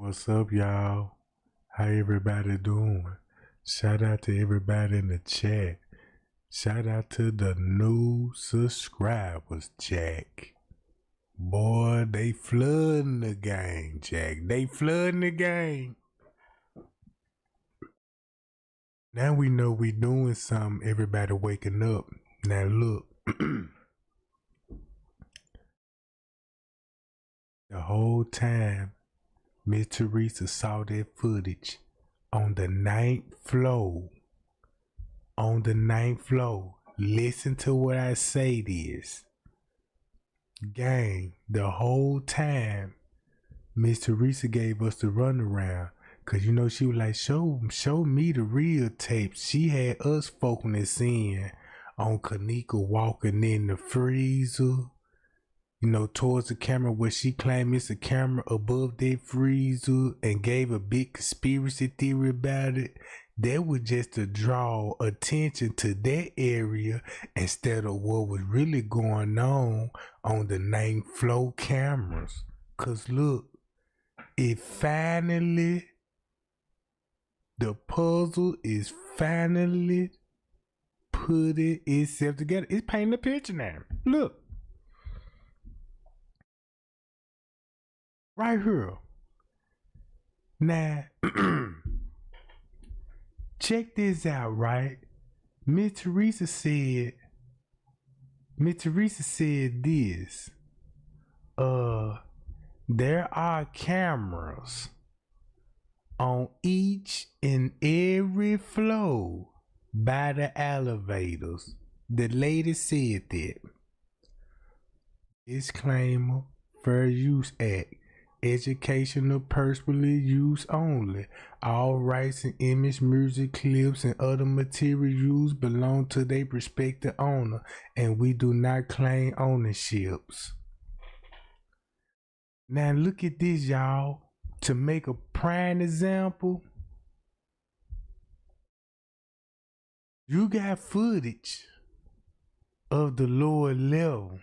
What's up, y'all? How everybody doing? Shout out to everybody in the chat. Shout out to the new subscribers, Jack. Boy, they flooding the game, Jack. They flooding the game. Now we know we doing something. Everybody waking up. Now look. The whole time Miss Teresa saw that footage on the ninth floor. On the ninth floor. Listen to what I say this. Gang, the whole time Miss Teresa gave us the runaround. Cause you know she was like, show me the real tapes. She had us focusing on Kenneka walking in the freezer. You know, towards the camera where she claimed it's a camera above that freezer and gave a big conspiracy theory about it. That was just to draw attention to that area instead of what was really going on the ninth floor cameras. Cause look, it finally, the puzzle is finally putting itself together. It's painting a picture now. Look. Right here. Now, check this out, right? Miss Teresa said this. There are cameras on each and every floor by the elevators. The lady said that. Disclaimer, Fair Use Act. Educational personally use only. All rights and image, music clips, and other material used belong to their respective owner, and we do not claim ownerships. Now look at this, y'all. To make a prime example, you got footage of the lower level,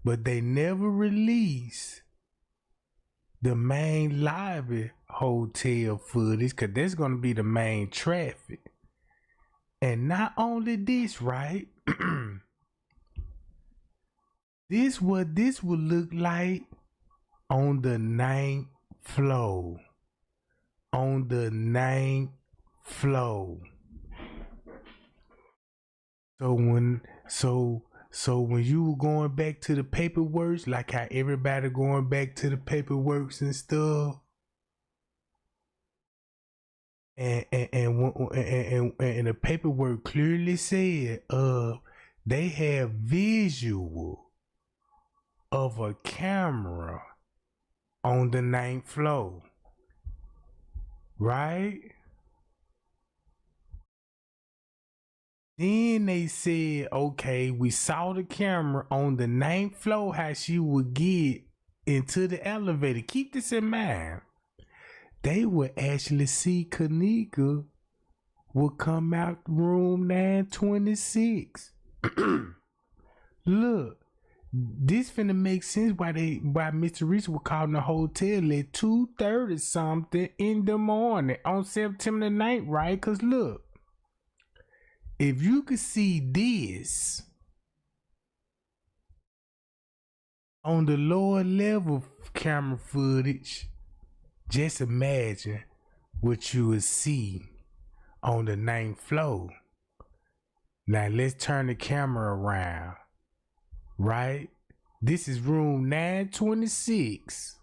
but they never release the main lobby hotel footage, because that's going to be the main traffic. And not only this, right? This what this would look like on the ninth floor. On the ninth floor. So when you were going back to the paperwork, like how everybody going back to the paperwork and stuff, and the paperwork clearly said, they have visual of a camera on the ninth floor, right? Then they said, okay, we saw the camera on the ninth floor, how she would get into the elevator. Keep this in mind. They would actually see Kenneka would come out room 926. Look, this finna make sense why Mr. Reese would call the hotel at 2:30 something in the morning on September 9th, right? Cause look, if you could see this on the lower level camera footage, just imagine what you would see on the ninth floor. Now let's turn the camera around, right? This is room 926.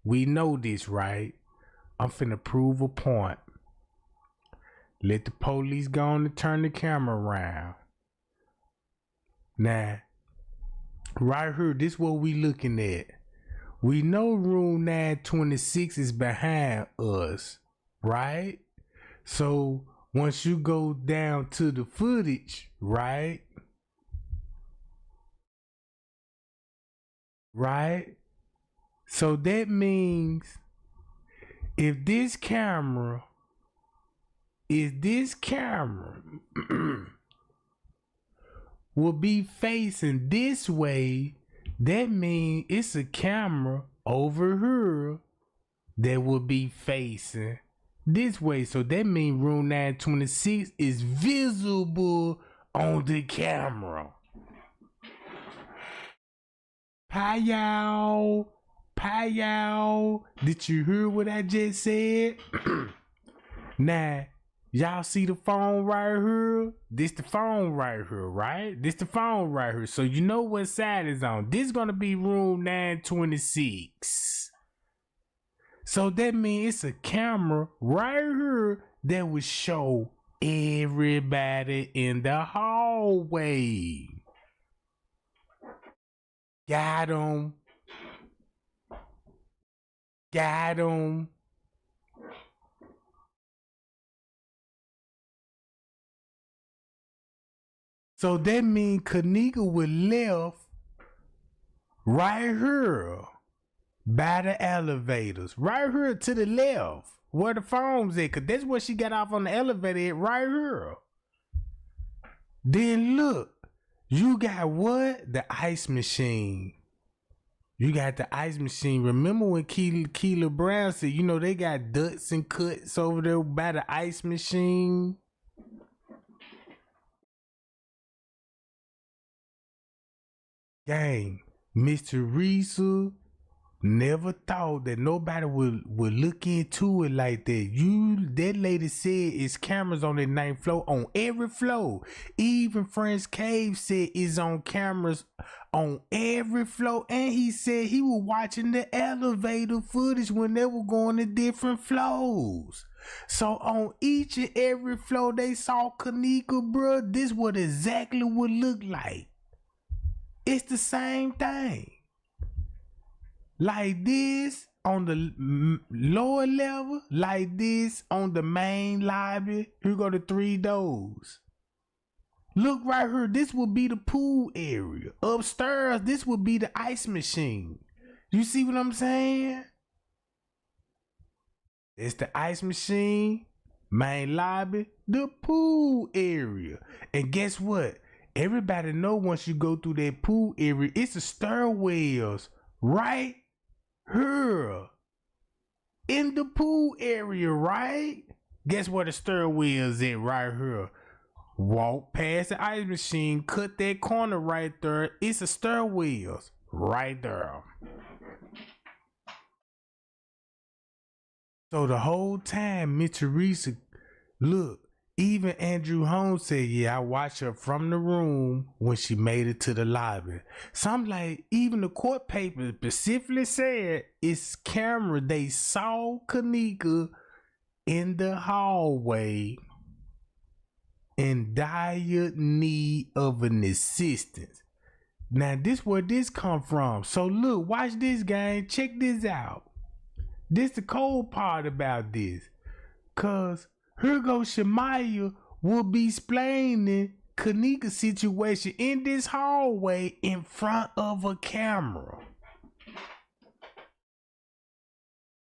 We know this, right? I'm finna prove a point. Let the police go on and turn the camera around. Now, right here, this is what we looking at. We know room 926 is behind us, right? So once you go down to the footage, right? Right? So that means if this camera will be facing this way, that means it's a camera over here that would be facing this way. So that means room 926 is visible on the camera. Payal. Did you hear what I just said? Now, y'all see the phone right here? This the phone right here, right? This the phone right here. So you know what side is on. This is gonna be room 926. So that means it's a camera right here that would show everybody in the hallway. Got him. So that means Kenneka was left right here by the elevators. Right here to the left where the phone's at. Cause that's where she got off on the elevator at, right here. Then look, you got what? The ice machine. You got the ice machine. Remember when Keela Brown said, you know, they got ducks and cuts over there by the ice machine? Gang, Miss Teresa never thought that nobody would look into it like that. That lady said it's cameras on the 9th floor, on every floor. Even Friends Cave said it's on cameras on every floor. And he said he was watching the elevator footage when they were going to different floors. So on each and every floor they saw Kenneka, bro. This what exactly would look like. It's the same thing. Like this on the lower level, like this on the main lobby. Here go the 3 doors. Look right here. This would be the pool area. Upstairs, this would be the ice machine. You see what I'm saying? It's the ice machine, main lobby, the pool area. And guess what? Everybody know once you go through that pool area, it's the stairwells right here in the pool area, right? Guess where the stairwells at? Right here. Walk past the ice machine, cut that corner right there. It's the stairwells right there. So the whole time, Miss Teresa, look, even Andrew Holmes said, yeah, I watched her from the room when she made it to the lobby. So I'm like, even the court papers specifically said it's camera. They saw Kenneka in the hallway in dire need of an assistance. Now, this where this come from. So look, watch this, gang. Check this out. This the cold part about this. Cause here goes Shemaya will be explaining Kenneka's situation in this hallway in front of a camera.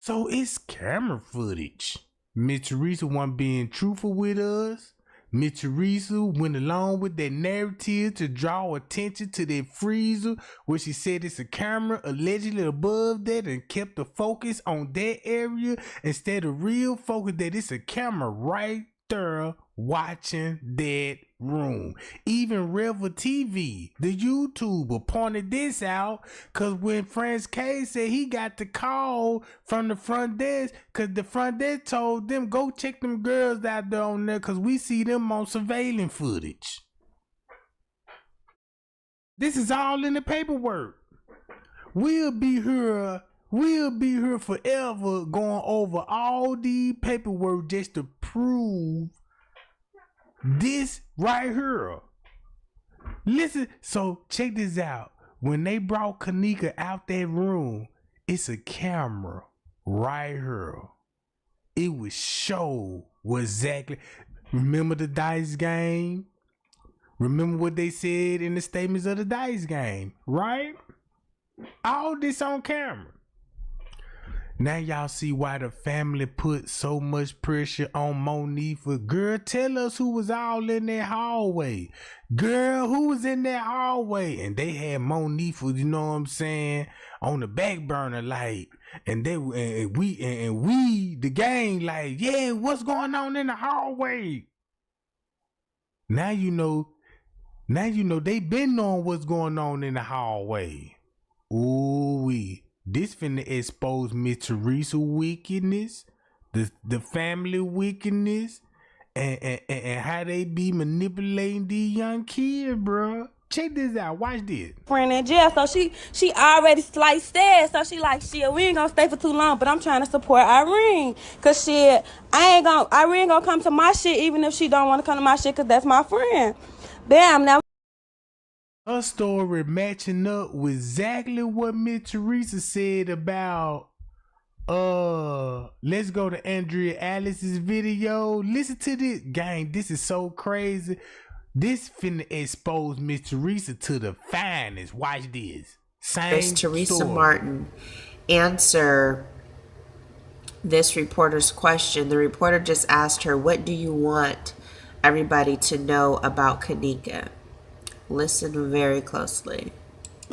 So it's camera footage. Miss Teresa wasn't being truthful with us. Miss Teresa went along with that narrative to draw attention to that freezer where she said it's a camera allegedly above that and kept the focus on that area instead of real focus that it's a camera right there watching that room. Even Revel TV, the YouTuber, pointed this out because when Franz K said he got the call from the front desk because the front desk told them go check them girls out there on there because we see them on surveillance footage. This is all in the paperwork. We'll be here forever going over all the paperwork just to prove this right here. Listen, so check this out. When they brought Kenneka out that room, it's a camera right here. It would show what exactly. Remember the dice game? Remember what they said in the statements of the dice game, right? All this on camera. Now y'all see why the family put so much pressure on Monifa. Girl, tell us who was all in that hallway. Girl, who was in that hallway? And they had Monifa, you know what I'm saying, on the back burner like, And we the gang like, yeah, what's going on in the hallway? Now you know they been knowing what's going on in the hallway. Ooh wee. This finna expose Miss Teresa wickedness, the family wickedness, and how they be manipulating these young kids, bro. Check this out. Watch this. Friend in jail, so she already sliced that. So she like, shit, we ain't gonna stay for too long, but I'm trying to support Irene, cause shit, Irene gonna come to my shit even if she don't want to come to my shit, cause that's my friend. Bam. Now her story matching up with exactly what Miss Teresa said about let's go to Andrea Alice's video. Listen to this, gang. This is so crazy. This finna expose Miss Teresa to the finest. Watch this. Same Teresa story. Martin answer this reporter's question. The reporter just asked her, what do you want everybody to know about Kenneka? Listen very closely.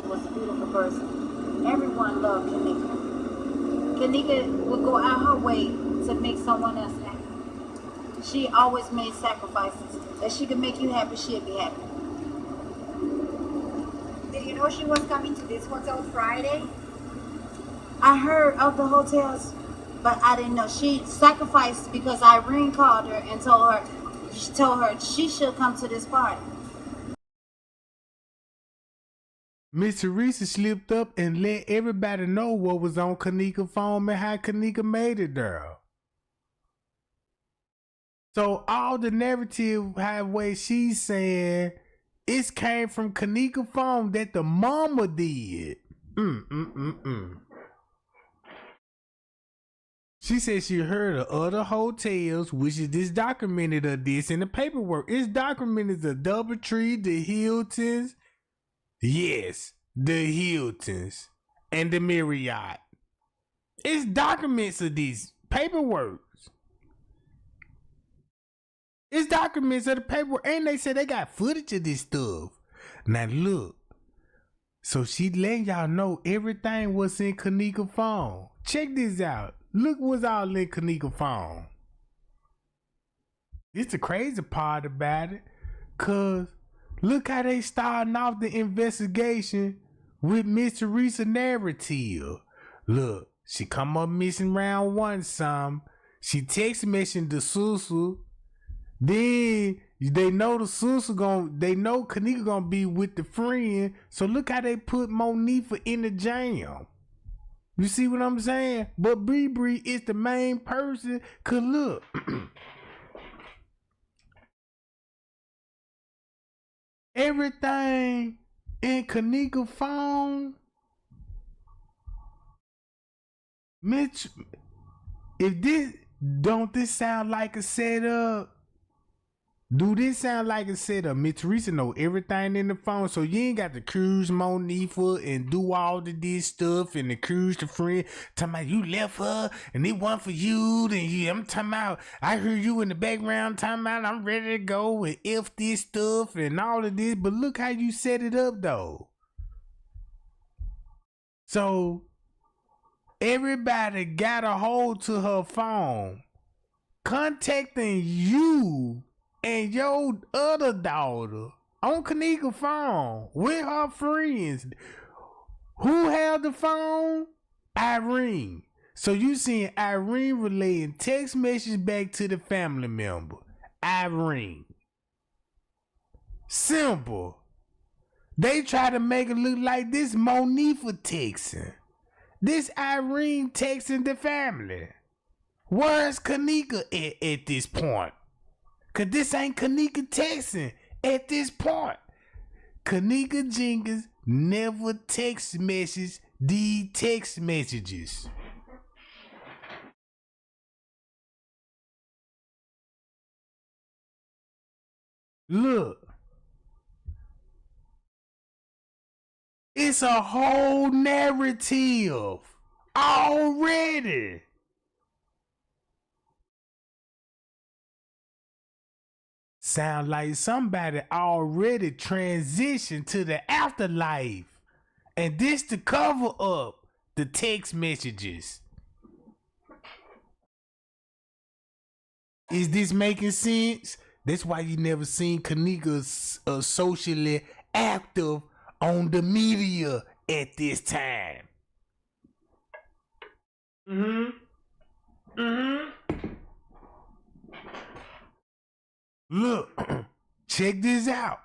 Was a beautiful person. Everyone loved Kenneka. Kenneka would go out her way to make someone else happy. She always made sacrifices. If she could make you happy, she'd be happy. Did you know she was coming to this hotel Friday? I heard of the hotels, but I didn't know. She sacrificed because Irene called her and told her she should come to this party. Miss Teresa slipped up and let everybody know what was on Kenneka's phone and how Kenneka made it there. So all the narrative halfway she's saying it came from Kenneka's phone that the mama did. She said she heard of other hotels, which is this documented of this in the paperwork. It's documented the Doubletree, the Hiltons. Yes, the Hiltons and the Marriott. It's documents of these paperwork. It's documents of the paperwork, and they said they got footage of this stuff. Now look, so she letting y'all know everything was in Kenneka's phone. Check this out. Look what's all in Kenneka's phone. It's the crazy part about it, cause look how they starting off the investigation with Miss Teresa narrative. Look, she come up missing round one some. She text messaging the Susu. Then they know they know Kenneka gonna be with the friend. So look how they put Monifa in the jam. You see what I'm saying? But Bree is the main person. Cause look. Everything in Kenneka's phone. Mitch, don't this sound like a setup? Do this sound like a setup? Miss Teresa know everything in the phone, so you ain't got to cruise Monifa and do all of this stuff and the cruise the friend. Talking about you left her and it wasn't for you. I'm talking about I heard you in the background talking about I'm ready to go and F this stuff and all of this. But look how you set it up though. So everybody got a hold to her phone, contacting you and your other daughter on Kenneka's phone with her friends. Who held the phone? Irene. So you seeing Irene relaying text messages back to the family member. Irene. Simple. They try to make it look like this Monifa texting. This Irene texting the family. Where's Kenneka at this point? Cause this ain't Kenneka texting at this point. Kenneka Jenkins never text message these text messages. Look. It's a whole narrative already. Sound like somebody already transitioned to the afterlife. And this to cover up the text messages. Is this making sense? That's why you never seen Kenneka socially active on the media at this time. Look, check this out.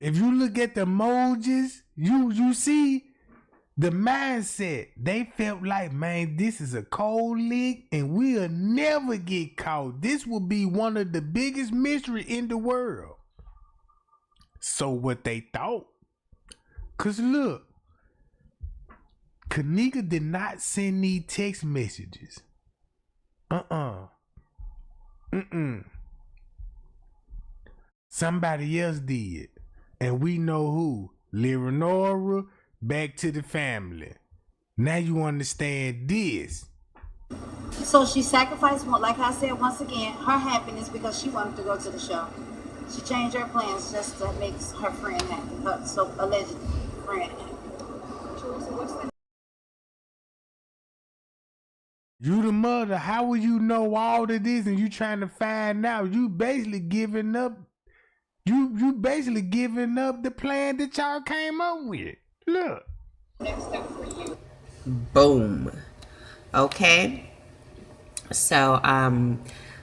If you look at the emojis, you see the mindset. They felt like, man, this is a cold lick and we'll never get caught. This will be one of the biggest mysteries in the world. So what they thought. Cause look, Kenneka did not send these text messages. Somebody else did. And we know who. Leonora, back to the family. Now you understand this. So she sacrificed, like I said once again, her happiness because she wanted to go to the show. She changed her plans just to make her friend happy, her so alleged friend happy. You the mother, how will you know all of this and you trying to find out? You basically giving up. You basically giving up the plan that y'all came up with. Look. Next step for you. Boom. Okay. So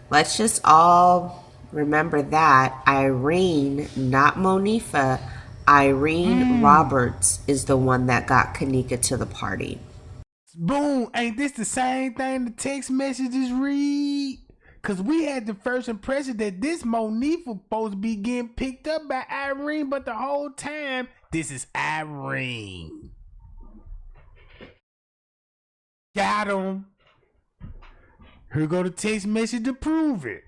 let's just all remember that Irene, not Monifa, Irene Roberts is the one that got Kenneka to the party. Boom. Ain't this the same thing the text messages read? Cause we had the first impression that this Monifa supposed to be getting picked up by Irene, but the whole time this is Irene. Got him. Here go the text message to prove it.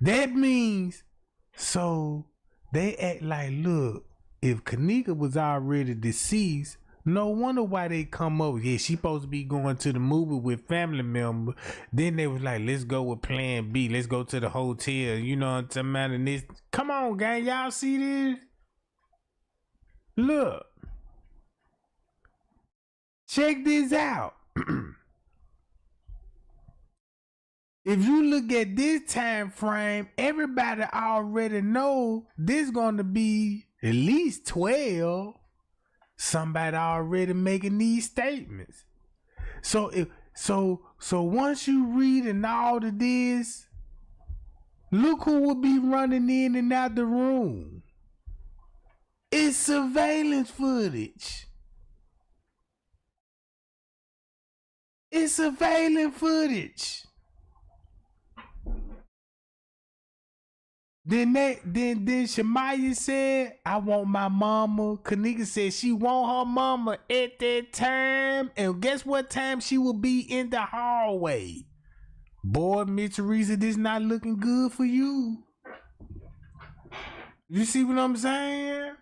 That means, so they act like, look, if Kenneka was already deceased, no wonder why they come up. Yeah, she supposed to be going to the movie with family members. Then they was like, let's go with plan B. Let's go to the hotel. You know what I'm talking about? And this, come on, gang. Y'all see this? Look. Check this out. If you look at this time frame, everybody already know this gonna be at least 12. Somebody already making these statements. So once you read and all of this, look who will be running in and out the room. It's surveillance footage. It's surveillance footage. Then Shamaya said, I want my mama. Kenneka said she want her mama at that time. And guess what time she will be in the hallway? Boy, Miss Teresa, this not looking good for you. You see what I'm saying?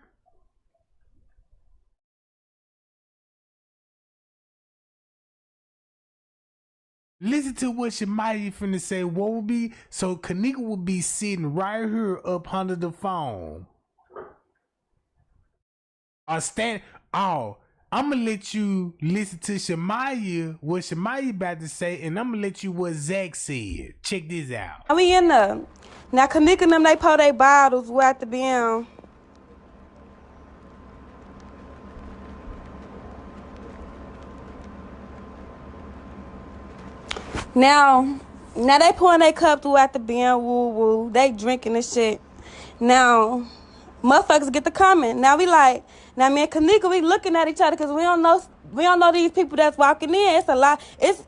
Listen to what Shamaya finna say. What will be, so Kenneka will be sitting right here up under the phone. Or stand. Oh, I'm gonna let you listen to Shamaya, what Shamaya about to say, and I'm gonna let you what Zack said. Check this out. We in there. Now Kenneka and them, they pour their bottles at the bin. Now they pouring their cup throughout the bin, woo woo. They drinking and shit. Now, motherfuckers get the comment. Now we like, now me and Kenneka, we looking at each other because we don't know these people that's walking in. It's a lot. It's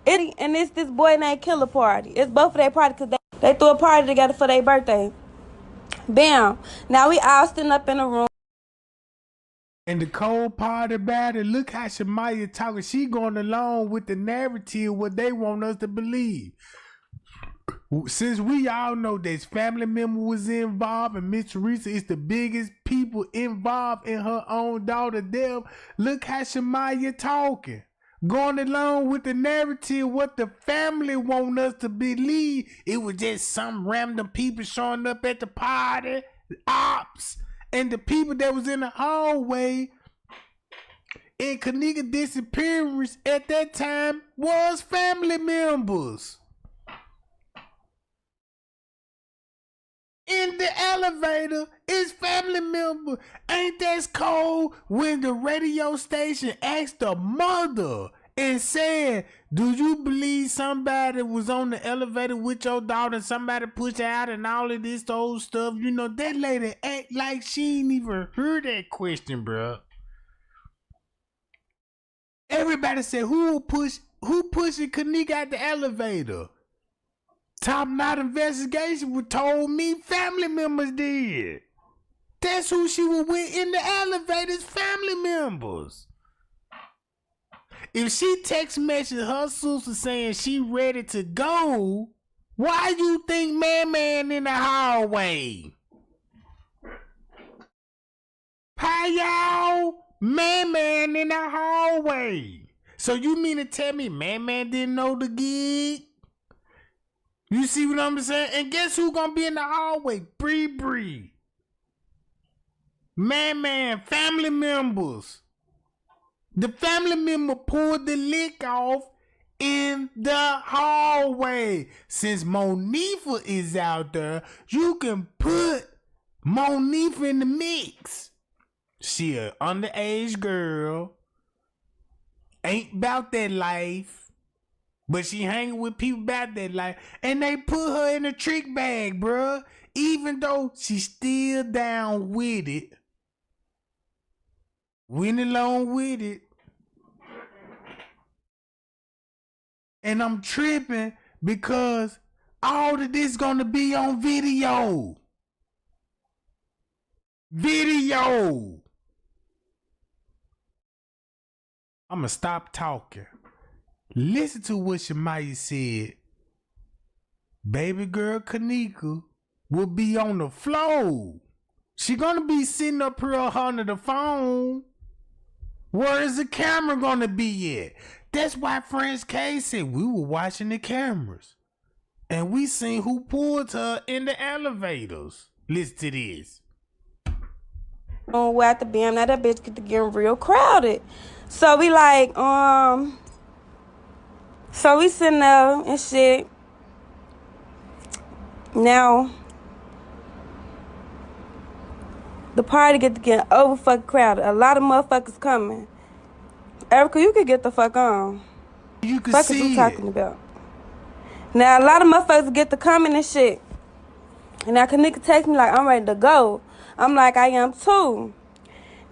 this boy named Killer Party. It's both of their party because they threw a party together for their birthday. Bam. Now we all sitting up in the room. And the cold part about it, look how Shamaya talking. She going along with the narrative, what they want us to believe. Since we all know this family member was involved and Miss Teresa is the biggest people involved in her own daughter death, look how Shamaya talking. Going along with the narrative, what the family want us to believe. It was just some random people showing up at the party, ops. And the people that was in the hallway in Kenneka disappearance at that time was family members. In the elevator is family member. Ain't that cold when the radio station asked the mother and said, do you believe somebody was on the elevator with your daughter and somebody pushed her out and all of this old stuff? You know, that lady act like she ain't even heard that question, bruh. Everybody said, who pushing Kenneka out the elevator? Top knot investigation was told me family members did. That's who she was with in the elevators, family members. If she text message her sister saying she ready to go, why you think man in the hallway? Hi y'all, man in the hallway. So you mean to tell me man didn't know the gig? You see what I'm saying? And guess who gonna be in the hallway? Bree. Man, family members. The family member pulled the lick off in the hallway. Since Monifa is out there, you can put Monifa in the mix. She an underage girl. Ain't about that life. But she hanging with people about that life. And they put her in a trick bag, bruh. Even though she's still down with it. Went along with it. And I'm tripping because all of this gonna be on video. I'ma stop talking. Listen to what Shemaya said. Baby girl Kenneka will be on the floor. She gonna be sitting up here under the phone. Where is the camera gonna be at? That's why French K said we were watching the cameras. And we seen who pulled her in the elevators. Listen to this. Oh, at the BM, now that bitch get to getting real crowded. So we like, so we sitting there and shit. Now, the party get to get over fucking crowded. A lot of motherfuckers coming. Erica, you can get the fuck on. You can fuck see is you talking about? Now, a lot of motherfuckers get to coming and shit. And now Kenneka text me like, I'm ready to go. I'm like, I am too.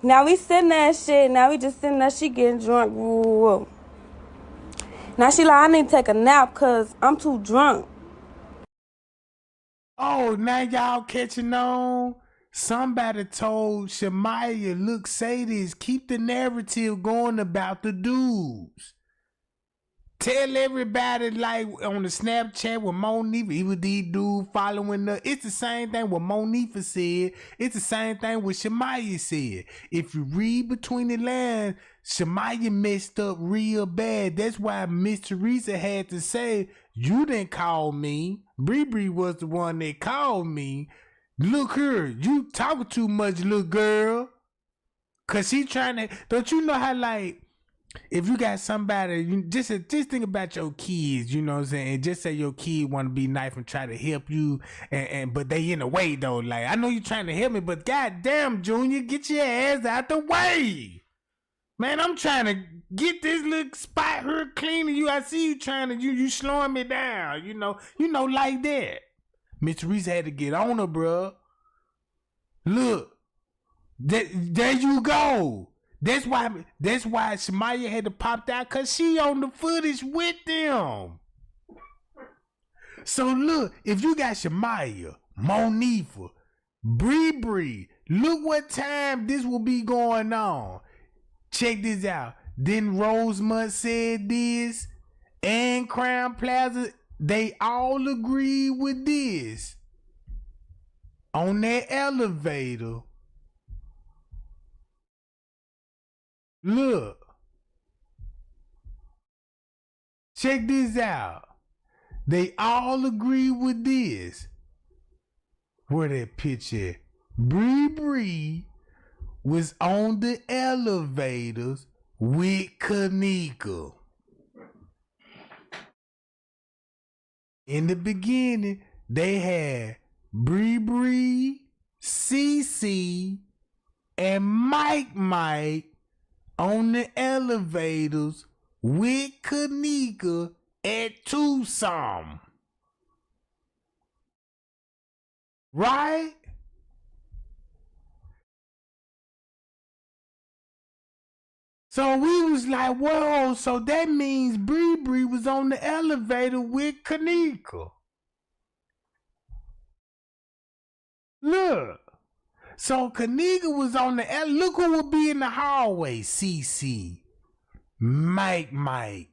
Now we sitting there and shit. Now we just sitting there. She getting drunk. Whoa. Now she like, I need to take a nap because I'm too drunk. Oh, now y'all catching on? Somebody told Shemaya, look, say this. Keep the narrative going about the dudes. Tell everybody like on the Snapchat with Monifa, even these dudes following her. It's the same thing what Monifa said. It's the same thing what Shemaya said. If you read between the lines, Shemaya messed up real bad. That's why Miss Teresa had to say, you didn't call me. Bree was the one that called me. Look here, you talking too much, little girl. Cause she trying to, don't you know how like, if you got somebody, you just think about your kids, you know what I'm saying? And just say your kid want to be nice and try to help you, and but they in the way though. Like, I know you trying to help me, but goddamn, Junior, get your ass out the way. Man, I'm trying to get this little spot here clean. You, I see you trying to, you slowing me down, you know, like that. Miss Teresa had to get on her, bruh. Look, there you go. That's why Shemaya had to pop out, cause she on the footage with them. So look, if you got Shemaya, Monifa, Bree, look what time this will be going on. Check this out. Then Rosemont said this, and Crown Plaza, they all agree with this. On that elevator. Look. Check this out. They all agree with this. Where that picture? Bree was on the elevators with Kenneka. In the beginning, they had Bree, CC, and Mike on the elevators with Kenneka at Tucson. Right? So we was like, whoa, so that means Bree was on the elevator with Kenneka. Look. So Kenneka was on the elevator. Look who would be in the hallway. CC, Mike, Man,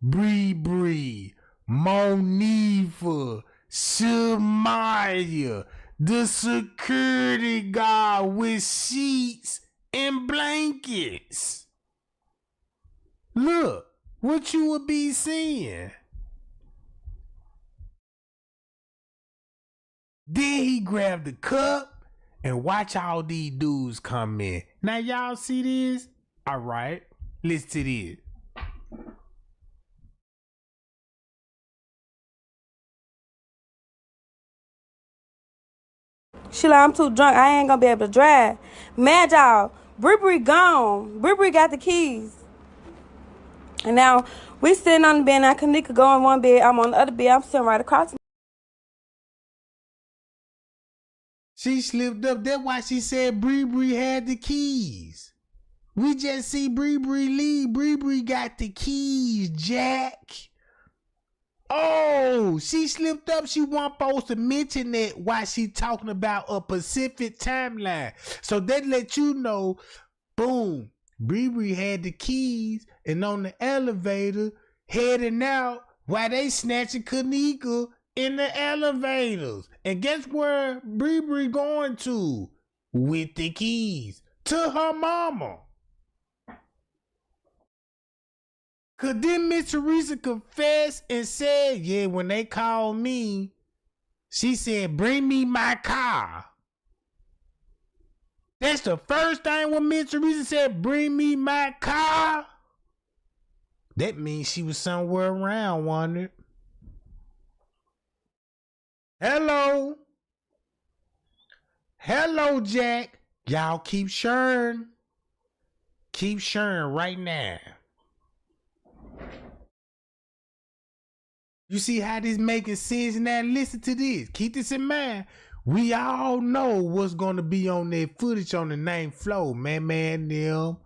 Bree, Monifa, Shamaya, the security guard with sheets and blankets. Look, what you would be seeing. Then he grabbed the cup and watch all these dudes come in. Now y'all see this? All right, listen to this. She like, I'm too drunk. I ain't gonna be able to drive. Mad y'all. Bree gone. Bree got the keys. And now we sitting on the bed. Now Kenneka go on one bed. I'm on the other bed. I'm sitting right across from. She slipped up. That's why she said Bree had the keys. We just see Bree leave. Bree got the keys, Jack. Oh, she slipped up. She wasn't supposed to mention that while she talking about a Pacific timeline. So that let you know, boom, Bree had the keys and on the elevator heading out while they snatching Kenneka in the elevators. And guess where Bree going to? With the keys. To her mama. Cause then Miss Teresa confessed and said, yeah, when they called me, she said, bring me my car. That's the first thing when Miss Teresa said, bring me my car. That means she was somewhere around, wondered. Hello, Jack. Y'all keep sharing. Keep sharing right now. You see how this making sense now? Listen to this. Keep this in mind. We all know what's going to be on that footage on the 9th floor. Man, them.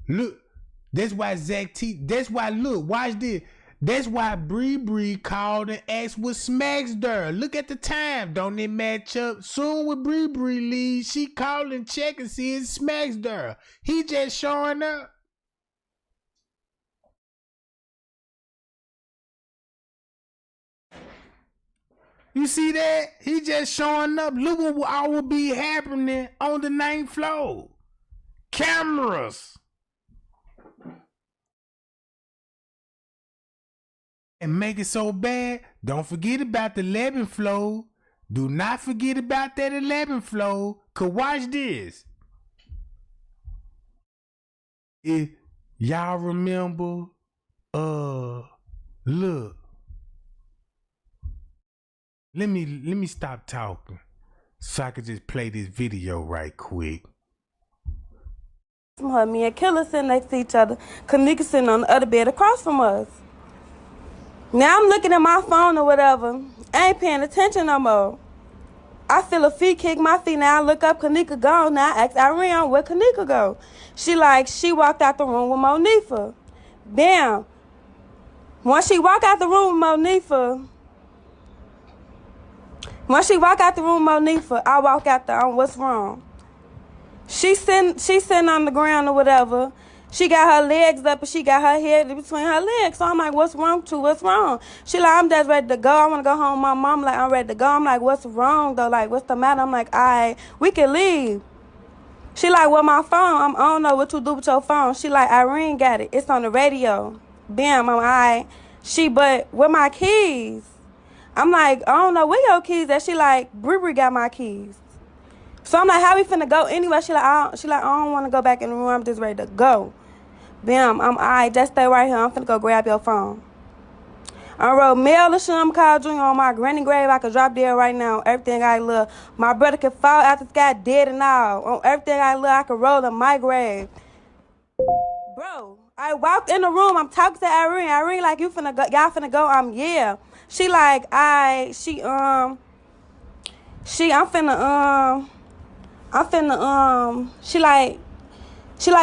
Look, that's why Zack TV. That's why, look, watch this. That's why Bree called and asked what smacks there. Look at the time. Don't it match up? Soon with Bree leaves, she called and check and see it smacks there. He just showing up. You see that? He just showing up. Look what all will be happening on the 9th floor. Cameras. And make it so bad, don't forget about the 11th floor. Do not forget about that 11th floor. Cause watch this. If y'all remember, look. Let me stop talking so I could just play this video right quick. Me and Killer sitting next to each other. Kenneka sitting on the other bed across from us. Now I'm looking at my phone or whatever. I ain't paying attention no more. I feel a feet kick my feet. Now I look up, Kenneka gone. Now I ask Irene, where Kenneka go? She walked out the room with Monifa. Damn. Once she walk out the room with Monifa, I walk out there on what's wrong. She sitting on the ground or whatever. She got her legs up and she got her head between her legs. So I'm like, what's wrong too? What's wrong? She like, I'm just ready to go. I want to go home. My mom like, I'm ready to go. I'm like, what's wrong though? Like, what's the matter? I'm like, all right, we can leave. She like, well, my phone, I don't know what to do with your phone. She like, Irene got it. It's on the radio. Bam, I'm all right. But with my keys. I'm like, I don't know where your keys at. She like, Bree got my keys. So I'm like, how we finna go anyway? She like, I don't want to go back in the room. I'm just ready to go. Bam, I'm all right. Just stay right here. I'm finna go grab your phone. I wrote mail to Shum Kyle Jr. on my granny grave. I could drop dead right now. Everything I love. My brother could fall out the sky dead and all. On everything I love, I could roll in my grave. Bro, I walked in the room. I'm talking to Irene. Irene like, you finna go? Y'all finna go? Yeah. She like, I'm finna, she like,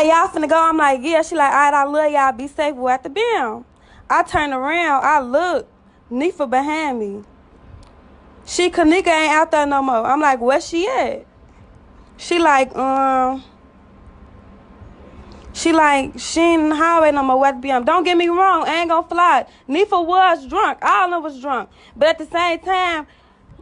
y'all finna go? I'm like, yeah. She like, all right, I love y'all. Be safe. We're at the bim. I turn around. I look. Nifa behind me. Kenneka ain't out there no more. I'm like, where she at? She ain't in the highway no more. At the bim. Don't get me wrong. I ain't gonna fly. Nifa was drunk. All of them was drunk. But at the same time,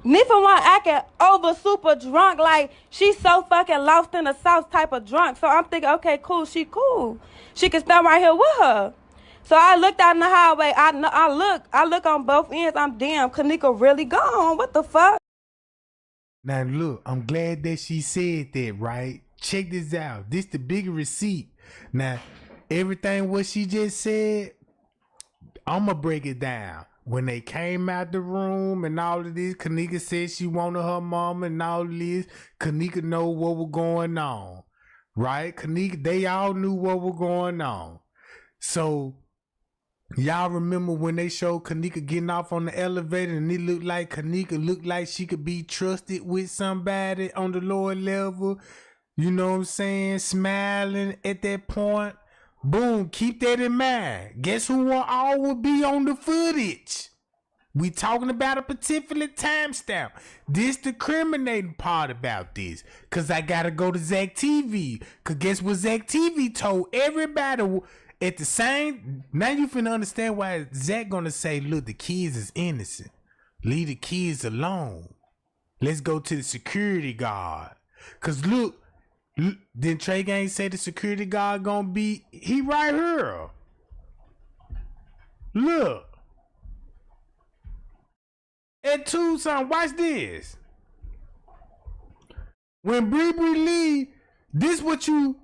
Nifa wasn't acting over super drunk, like she's so fucking lost in the sauce type of drunk. So I'm thinking, okay, cool, she cool. She can stand right here with her. So I looked out in the highway. I look on both ends. I'm damn, Kenneka really gone. What the fuck? Now look, I'm glad that she said that, right? Check this out. This the bigger receipt. Now, everything what she just said, I'ma break it down. When they came out the room and all of this, Kenneka said she wanted her mama and all of this. Kenneka know what was going on, right? Kenneka, they all knew what was going on. So, y'all remember when they showed Kenneka getting off on the elevator and it looked like Kenneka looked like she could be trusted with somebody on the lower level? You know what I'm saying? Smiling at that point. Boom, keep that in mind. Guess who all will be on the footage? We talking about a particular timestamp. This the criminating part about this. Cause I gotta go to Zack TV. Cause guess what Zack TV told everybody at the same. Now you finna understand why Zack gonna say, look, the kids is innocent. Leave the kids alone. Let's go to the security guard. Cause look, then Trey Gang say the security guard gonna be, he right here. Look. At Tucson, watch this. When Bree leave, this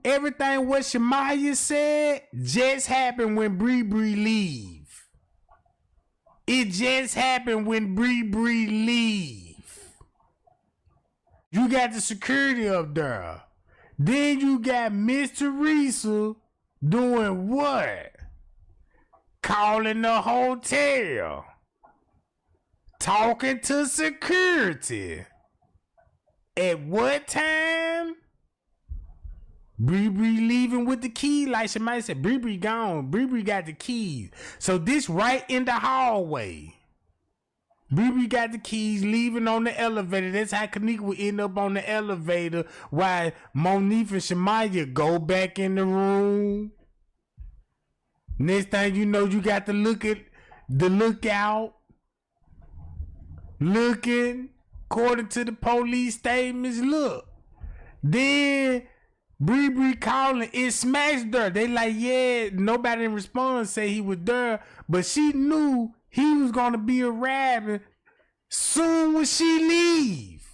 everything what Shemaya said just happened when Bree leave. It just happened when Bree leave. You got the security up there. Then you got Miss Teresa doing what? Calling the hotel. Talking to security. At what time? Bree leaving with the key. Like somebody said, Bree gone. Bree got the keys. So this right in the hallway. Bree got the keys, leaving on the elevator. That's how Kenneka would end up on the elevator while Monique and Shemaya go back in the room. Next thing you know, you got to look at the lookout. Looking, according to the police statements, look. Then Bree calling, it smashed her. They like, yeah, nobody in response say he was there, but she knew he was gonna be arriving soon when she leave.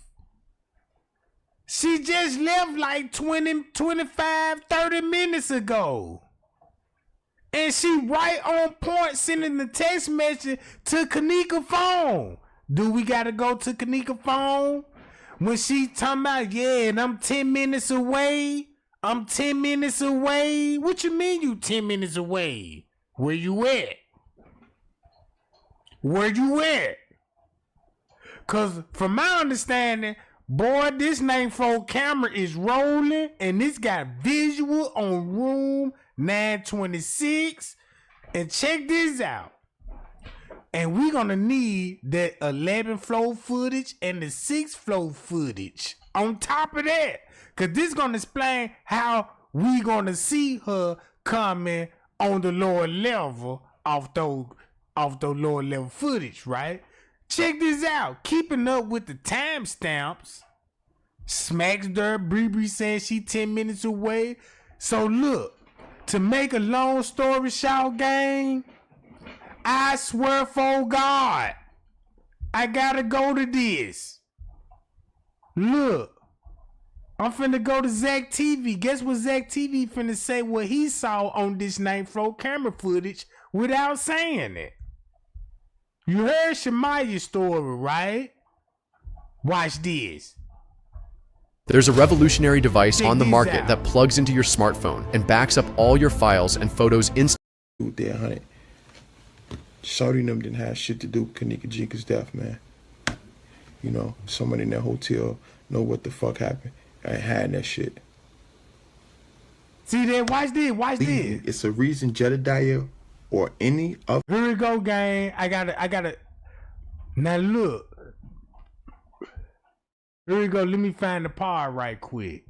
She just left like 20, 25, 30 minutes ago. And she right on point sending the text message to Kenneka phone. Do we gotta go to Kenneka phone? When she talking about, yeah, and I'm 10 minutes away. I'm 10 minutes away. What you mean you 10 minutes away? Where you at? Where you at? Cause from my understanding, boy, this name 4 camera is rolling and this got visual on room 926. And check this out. And we're gonna need that 11 flow footage and the 6 flow footage on top of that. Cause this gonna explain how we gonna see her coming on the lower level of those lower level footage, right? Check this out. Keeping up with the timestamps. Smacks there. Bree says she 10 minutes away. So look, to make a long story short, gang, I swear for God, I gotta go to this. Look. I'm finna go to Zack TV. Guess what Zack TV finna say what he saw on this 9th floor camera footage without saying it. You heard Shemaya's story, right? Watch this. There's a revolutionary device on the this market out. that plugs into your smartphone and backs up all your files and photos instantly. There, honey. Shorty and them didn't have shit to do with Kenneka Jenkins' death, man. You know, somebody in that hotel know what the fuck happened. I ain't had that shit. See that? Watch this. Watch this. It's a reason Jedediah or any of. Here we go, gang. I gotta. Now look. Here we go. Let me find the part right quick.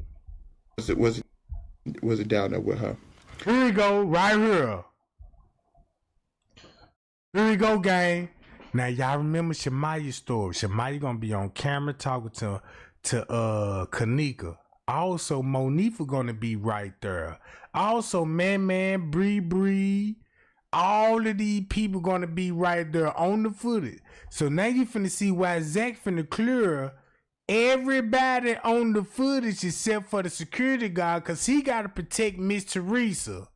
Was it down there with her? Here we go. Right here. Here we go, gang. Now y'all remember Shemaya's story. Shemaya gonna be on camera talking to Kenneka. Also, Monifa gonna be right there. Also, Man, Bree. All of these people gonna be right there on the footage. So now you finna see why Zack finna clear everybody on the footage except for the security guard, cause he gotta protect Miss Teresa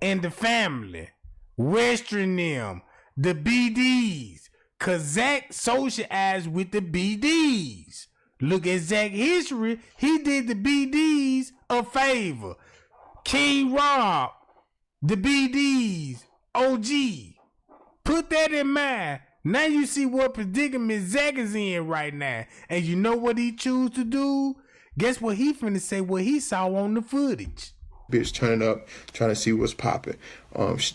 and the family. Western them, the BDs. Cause Zack socialized with the BDs. Look at Zack history. He did the BDs a favor. King Rob, the BDs, OG. Put that in mind. Now you see what predicament Zack is in right now. And you know what he choose to do? Guess what he finna say what he saw on the footage. Bitch turning up, trying to see what's popping.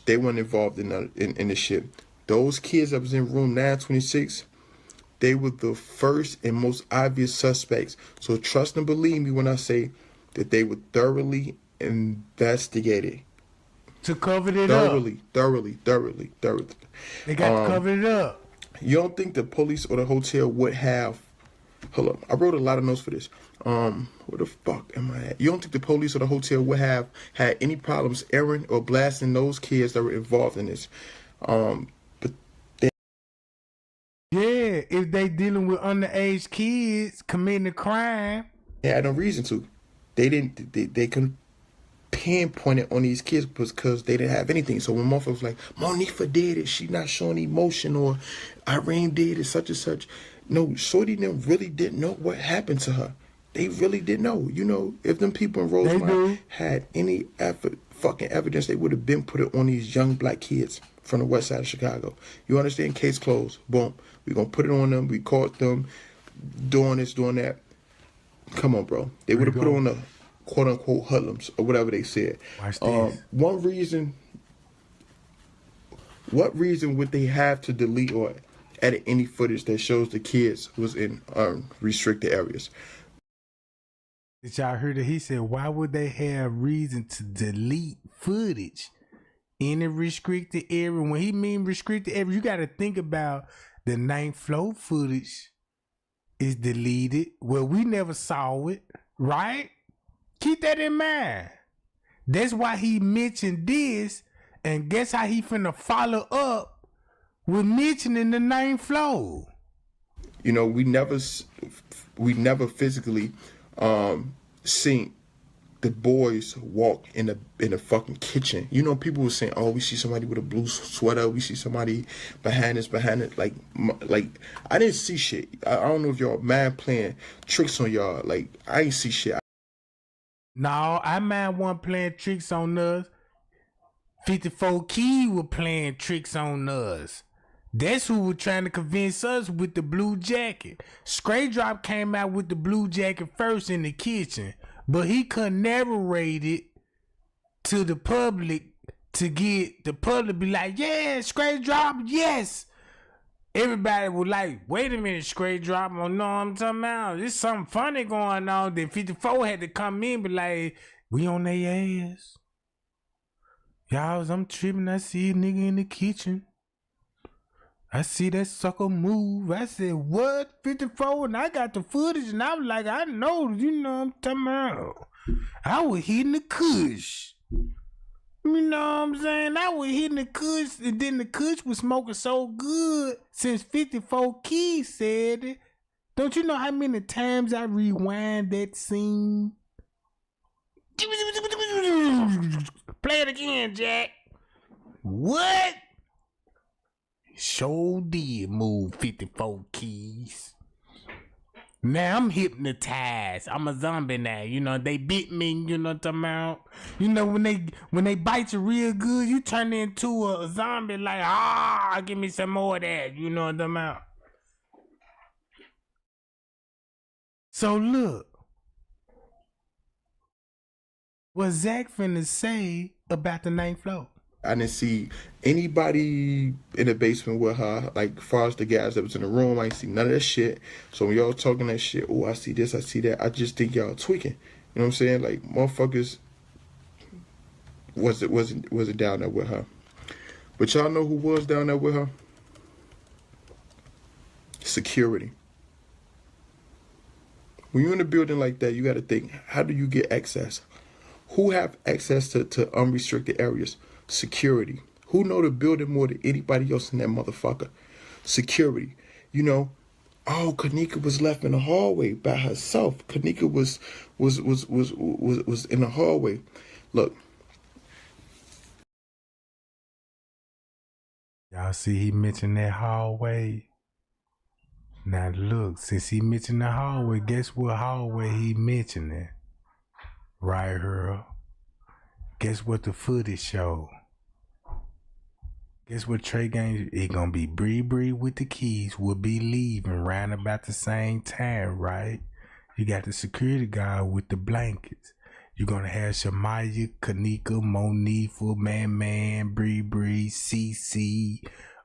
They weren't involved in the shit. Those kids that was in room 926, they were the first and most obvious suspects. So trust and believe me when I say that they were thoroughly investigated. To cover it Thoroughly. They got to cover it up. You don't think the police or the hotel would have... Hold up. I wrote a lot of notes for this. Where the fuck am I at? You don't think the police or the hotel would have had any problems airing or blasting those kids that were involved in this? Yeah, if they dealing with underage kids committing a crime. They had no reason to. They didn't. They couldn't pinpoint it on these kids because they didn't have anything. So when motherfuckers was like, Monifa did it, she not showing emotion, or Irene did it, such and such. No, Shorty them really didn't know what happened to her. They really didn't know. You know, if them people in Rosemont had any fucking evidence, they would have been put it on these young black kids from the west side of Chicago. You understand? Case closed. Boom. We're going to put it on them. We caught them doing this, doing that. Come on, bro. They would have put on the quote-unquote hoodlums or whatever they said. What reason would they have to delete or edit any footage that shows the kids was in restricted areas? Did y'all hear that? He said, why would they have reason to delete footage in a restricted area? When he mean restricted area, you got to think about the 9th floor footage is deleted. Well, we never saw it, right? Keep that in mind. That's why he mentioned this, and guess how he finna follow up with mentioning the 9th floor. You know, we never physically seen the boys walk in a fucking kitchen. You know, people were saying, "Oh, we see somebody with a blue sweater. We see somebody behind it." Like I didn't see shit. I don't know if y'all mind playing tricks on y'all. Like I ain't see shit. No, I mind wasn't playing tricks on us. 54 Key were playing tricks on us. That's who were trying to convince us with the blue jacket. Stray Drop came out with the blue jacket first in the kitchen, but he couldn't narrate it to the public to get the public to be like, yeah, Stray Drop, yes. Everybody was like, wait a minute, Stray Drop, I don't know what I'm talking about. There's something funny going on. Then 54 had to come in and be like, we on their ass. Y'all, I'm tripping. I see a nigga in the kitchen. I see that sucker move. I said, what? 54? And I got the footage, and I was like, I know, you know what I'm talking about. I was hitting the kush. You know what I'm saying? I was hitting the kush, and then the kush was smoking so good since 54 Keys said it. Don't you know how many times I rewind that scene? Play it again, Jack. What? Sure did move 54 Keys. Now I'm hypnotized. I'm a zombie now. You know, they bit me, you know what I'm talking about? You know, when they bite you real good, you turn into a zombie like, give me some more of that. You know what I'm talking about? So look, what Zack finna say about the 9th floor. I didn't see anybody in the basement with her, like, as far as the guys that was in the room. I didn't see none of that shit. So when y'all talking that shit, oh, I see this, I see that, I just think y'all tweaking. You know what I'm saying? Like, motherfuckers wasn't down there with her. But y'all know who was down there with her? Security. When you're in a building like that, you got to think, how do you get access? Who have access to unrestricted areas? Security. Who know the building more than anybody else in that motherfucker? Security. You know, Kenneka was left in the hallway by herself. Kenneka was in the hallway. Look. Y'all see he mentioned that hallway? Now look, since he mentioned the hallway, guess what hallway he mentioned it? Right here. Guess what the footage showed? Guess what Trey Gaines? It gonna be Bree with the keys will be leaving round about the same time, right? You got the security guard with the blankets. You're gonna have Shamaya, Kenneka, Monifa, Man, Bree, CC,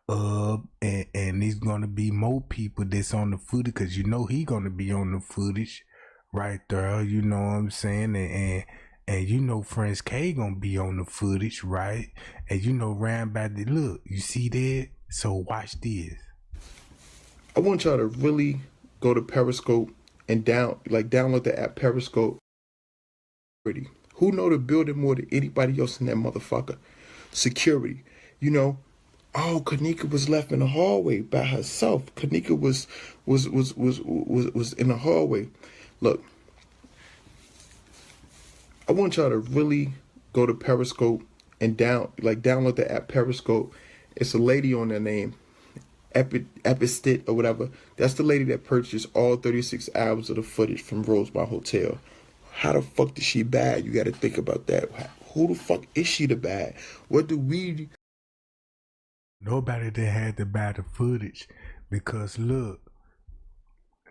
and there's gonna be more people that's on the footage, cause you know he gonna be on the footage right there. You know what I'm saying? And you know Friends K gonna be on the footage, right? And you know round by the look, you see that? So watch this. I want y'all to really go to Periscope and download the app Periscope. Who know the building more than anybody else in that motherfucker? Security. You know, Kenneka was left in the hallway by herself. Kenneka was in the hallway. Look. I want y'all to really go to Periscope and download the app Periscope. It's a lady on there named Epistit or whatever. That's the lady that purchased all 36 hours of the footage from Rosemont Hotel. How the fuck did she bad? You got to think about that. Who the fuck is she the bad? What do we? Nobody that had to buy the footage, because look,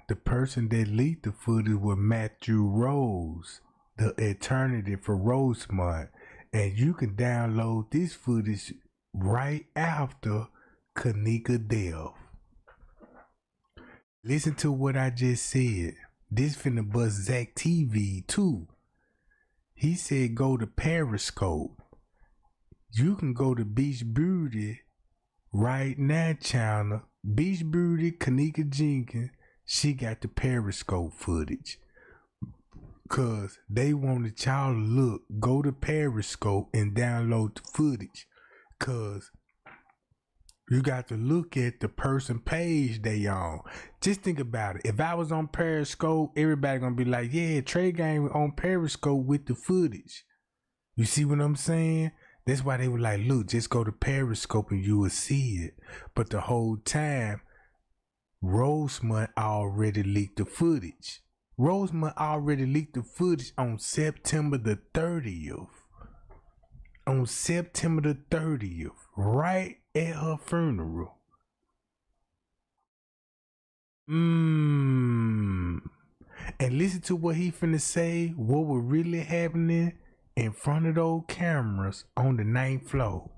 the person that leaked the footage was Matthew Rose, the attorney for Rosemont, and you can download this footage right after Kenneka death. Listen to what I just said. This finna bust Zack TV too. He said go to Periscope. You can go to Beach Beauty right now channel. Beach Beauty, Kenneka Jenkins, she got the Periscope footage. Cause they wanted y'all to look, go to Periscope and download the footage. Cause you got to look at the person page they on. Just think about it. If I was on Periscope, everybody gonna be like, yeah, Trey Gang on Periscope with the footage. You see what I'm saying? That's why they were like, look, just go to Periscope and you will see it. But the whole time, Rosemont already leaked the footage. Rosemont already leaked the footage on September the 30th. On September the 30th, right at her funeral. And listen to what he finna say, what was really happening in front of those cameras on the 9th floor.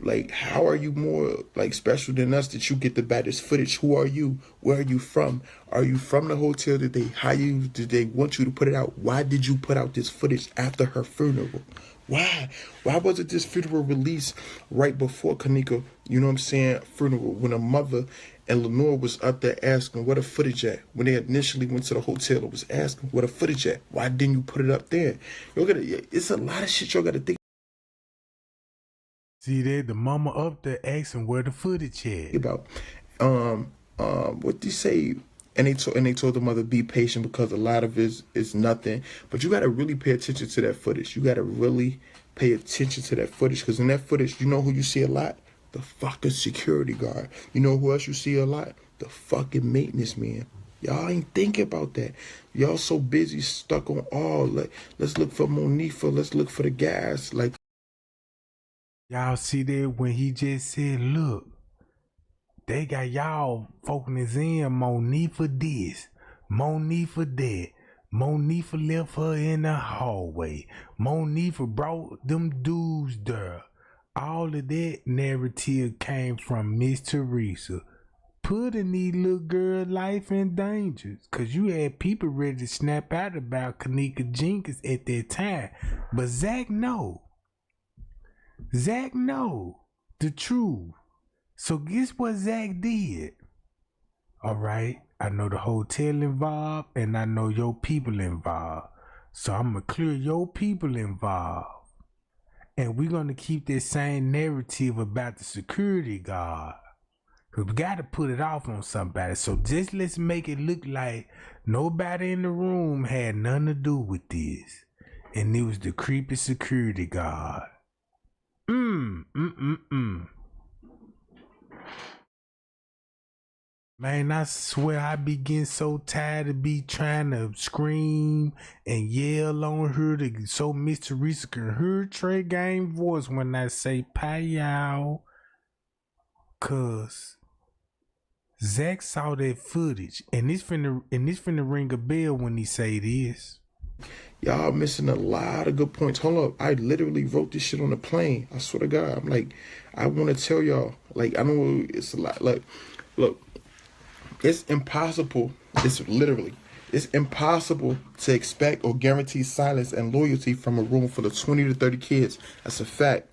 Like, how are you more like special than us that you get the baddest footage? Who are you? Where are you from? Are you from the hotel? Did they hire you? Did they want you to put it out? Why did you put out this footage after her funeral? Why? Why wasn't this funeral released right before Kenneka, you know what I'm saying, funeral, when her mother and Lenore was up there asking where the footage at? When they initially went to the hotel, it was asking where the footage at. Why didn't you put it up there? It's a lot of shit y'all gotta think. See that the mama up there asking where the footage at. About what they say, and they told the mother be patient because a lot of it is nothing. But you gotta really pay attention to that footage. You gotta really pay attention to that footage, because in that footage, you know who you see a lot? The fucking security guard. You know who else you see a lot? The fucking maintenance man. Y'all ain't thinking about that. Y'all so busy stuck on let's look for Monifa, let's look for the gas. Like, y'all see that when he just said, look, they got y'all focusing in Monifa this, Monifa that. Monifa left her in the hallway. Monifa brought them dudes there. All of that narrative came from Miss Teresa, putting these little girl life in danger. Cause you had people ready to snap out about Kenneka Jenkins at that time. But Zack know the truth. So guess what Zack did? Alright, I know the hotel involved and I know your people involved. So I'm gonna clear your people involved. And we're gonna keep this same narrative about the security guard. Cause we gotta put it off on somebody. So just let's make it look like nobody in the room had nothing to do with this. And it was the creepy security guard. Man, I swear I be getting so tired of be trying to scream and yell on her so Miss Teresa can hear Trey Game voice when I say "Payal." Cause Zack saw that footage and this finna ring a bell when he say this. y'all missing a lot of good points. Hold up, I literally wrote this shit on the plane. I swear to God, I'm like, I want to tell y'all. Like, I know it's a lot. Like, look. It's impossible. It's impossible to expect or guarantee silence and loyalty from a room full of 20 to 30 kids. That's a fact.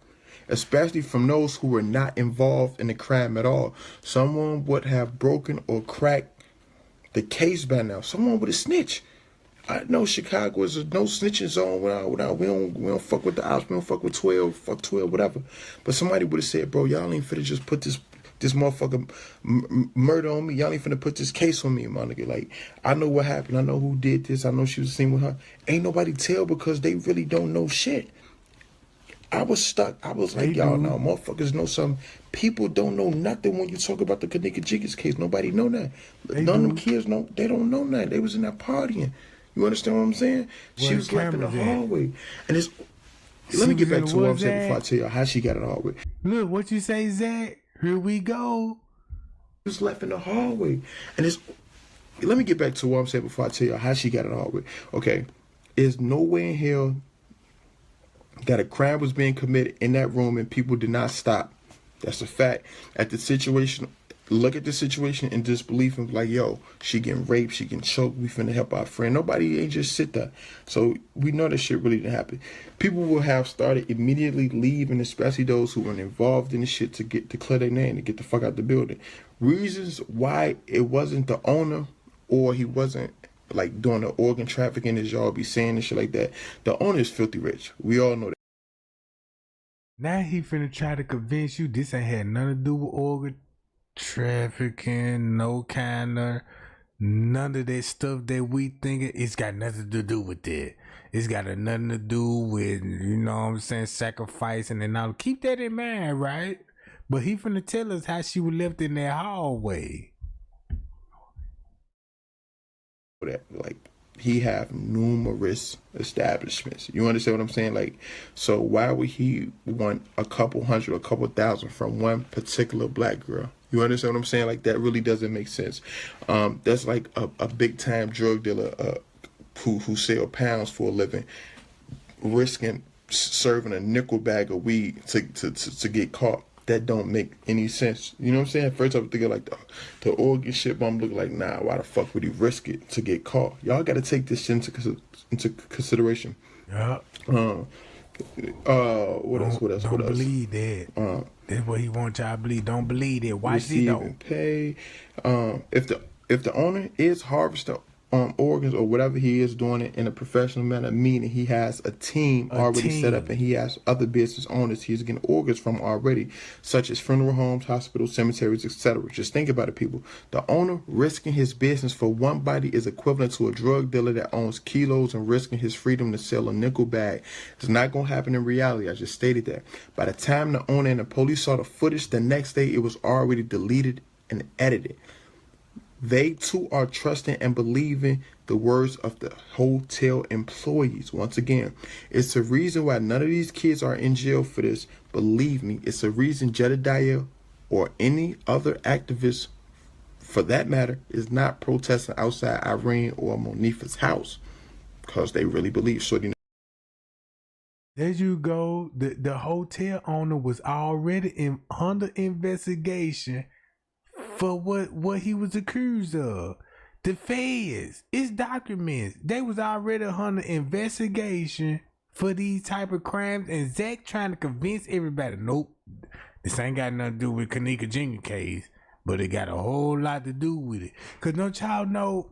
Especially from those who were not involved in the crime at all. Someone would have broken or cracked the case by now. Someone would have snitched. I know Chicago is a no snitching zone. We don't fuck with the ops. We don't fuck with 12. Fuck 12, whatever. But somebody would have said, bro, y'all ain't finna just put this motherfucker murder on me. Y'all ain't finna put this case on me, my nigga. Like, I know what happened. I know who did this. I know she was seen with her. Ain't nobody tell because they really don't know shit. I was stuck. I was like, y'all know, motherfuckers know something. People don't know nothing when you talk about the Kenneka Jenkins case. Nobody know that. None of them kids know. They don't know that. They was in that partying. You understand what I'm saying? She was left in the hallway. And it's... Let me get back to what I'm saying before I tell you how she got in the hallway. Look, what you say, Zack? Here we go. She was left in the hallway. And it's... Let me get back to what I'm saying before I tell you how she got in the hallway. Okay. There's no way in hell that a crime was being committed in that room and people did not stop. That's a fact. At the situation, look at the situation in disbelief and like, yo, she getting raped, she getting choked, we finna help our friend. Nobody ain't just sit there. So we know that shit really didn't happen. People will have started immediately leaving, especially those who were involved in the shit to clear their name, to get the fuck out the building. Reasons why it wasn't the owner or he wasn't like doing the organ trafficking as y'all be saying and shit like that. The owner is filthy rich. We all know that. Now he finna try to convince you this ain't had nothing to do with organ trafficking, none of that stuff that we think it's got nothing to do with that. It's got nothing to do with, you know what I'm saying, sacrificing and all. Keep that in mind, right? But he finna tell us how she was left in that hallway. Like, he have numerous establishments. You understand what I'm saying? Like, so why would he want a couple hundred, a couple thousand from one particular black girl? You understand what I'm saying? Like, that really doesn't make sense. That's like a big time drug dealer who sell pounds for a living, risking serving a nickel bag of weed to get caught. That don't make any sense. You know what I'm saying? First I'm thinking like the organ shit, but I'm looking like, nah, why the fuck would he risk it to get caught? Y'all got to take this into consideration. Yeah. What else? Don't believe that. That's what he wants y'all to believe. Don't believe that. Watch it though. Pay. If the owner is harvesting organs or whatever he is doing it in a professional manner, meaning he has a team already set up and he has other business owners he's getting organs from already, such as funeral homes, hospitals, cemeteries, etc. Just think about it, people. The owner risking his business for one body is equivalent to a drug dealer that owns kilos and risking his freedom to sell a nickel bag. It's not going to happen in reality. I just stated that. By the time the owner and the police saw the footage the next day, it was already deleted and edited. They too are trusting and believing the words of the hotel employees. Once again, it's a reason why none of these kids are in jail for this. Believe me, it's a reason Jedediah or any other activist, for that matter, is not protesting outside Irene or Monifa's house, because they really believe Shorty. There you go. The hotel owner was already under investigation for what he was accused of. The feds, it's documents. They was already under investigation for these type of crimes, and Zack trying to convince everybody, nope, this ain't got nothing to do with Kenneka Jenkins case, but it got a whole lot to do with it. Cause don't y'all know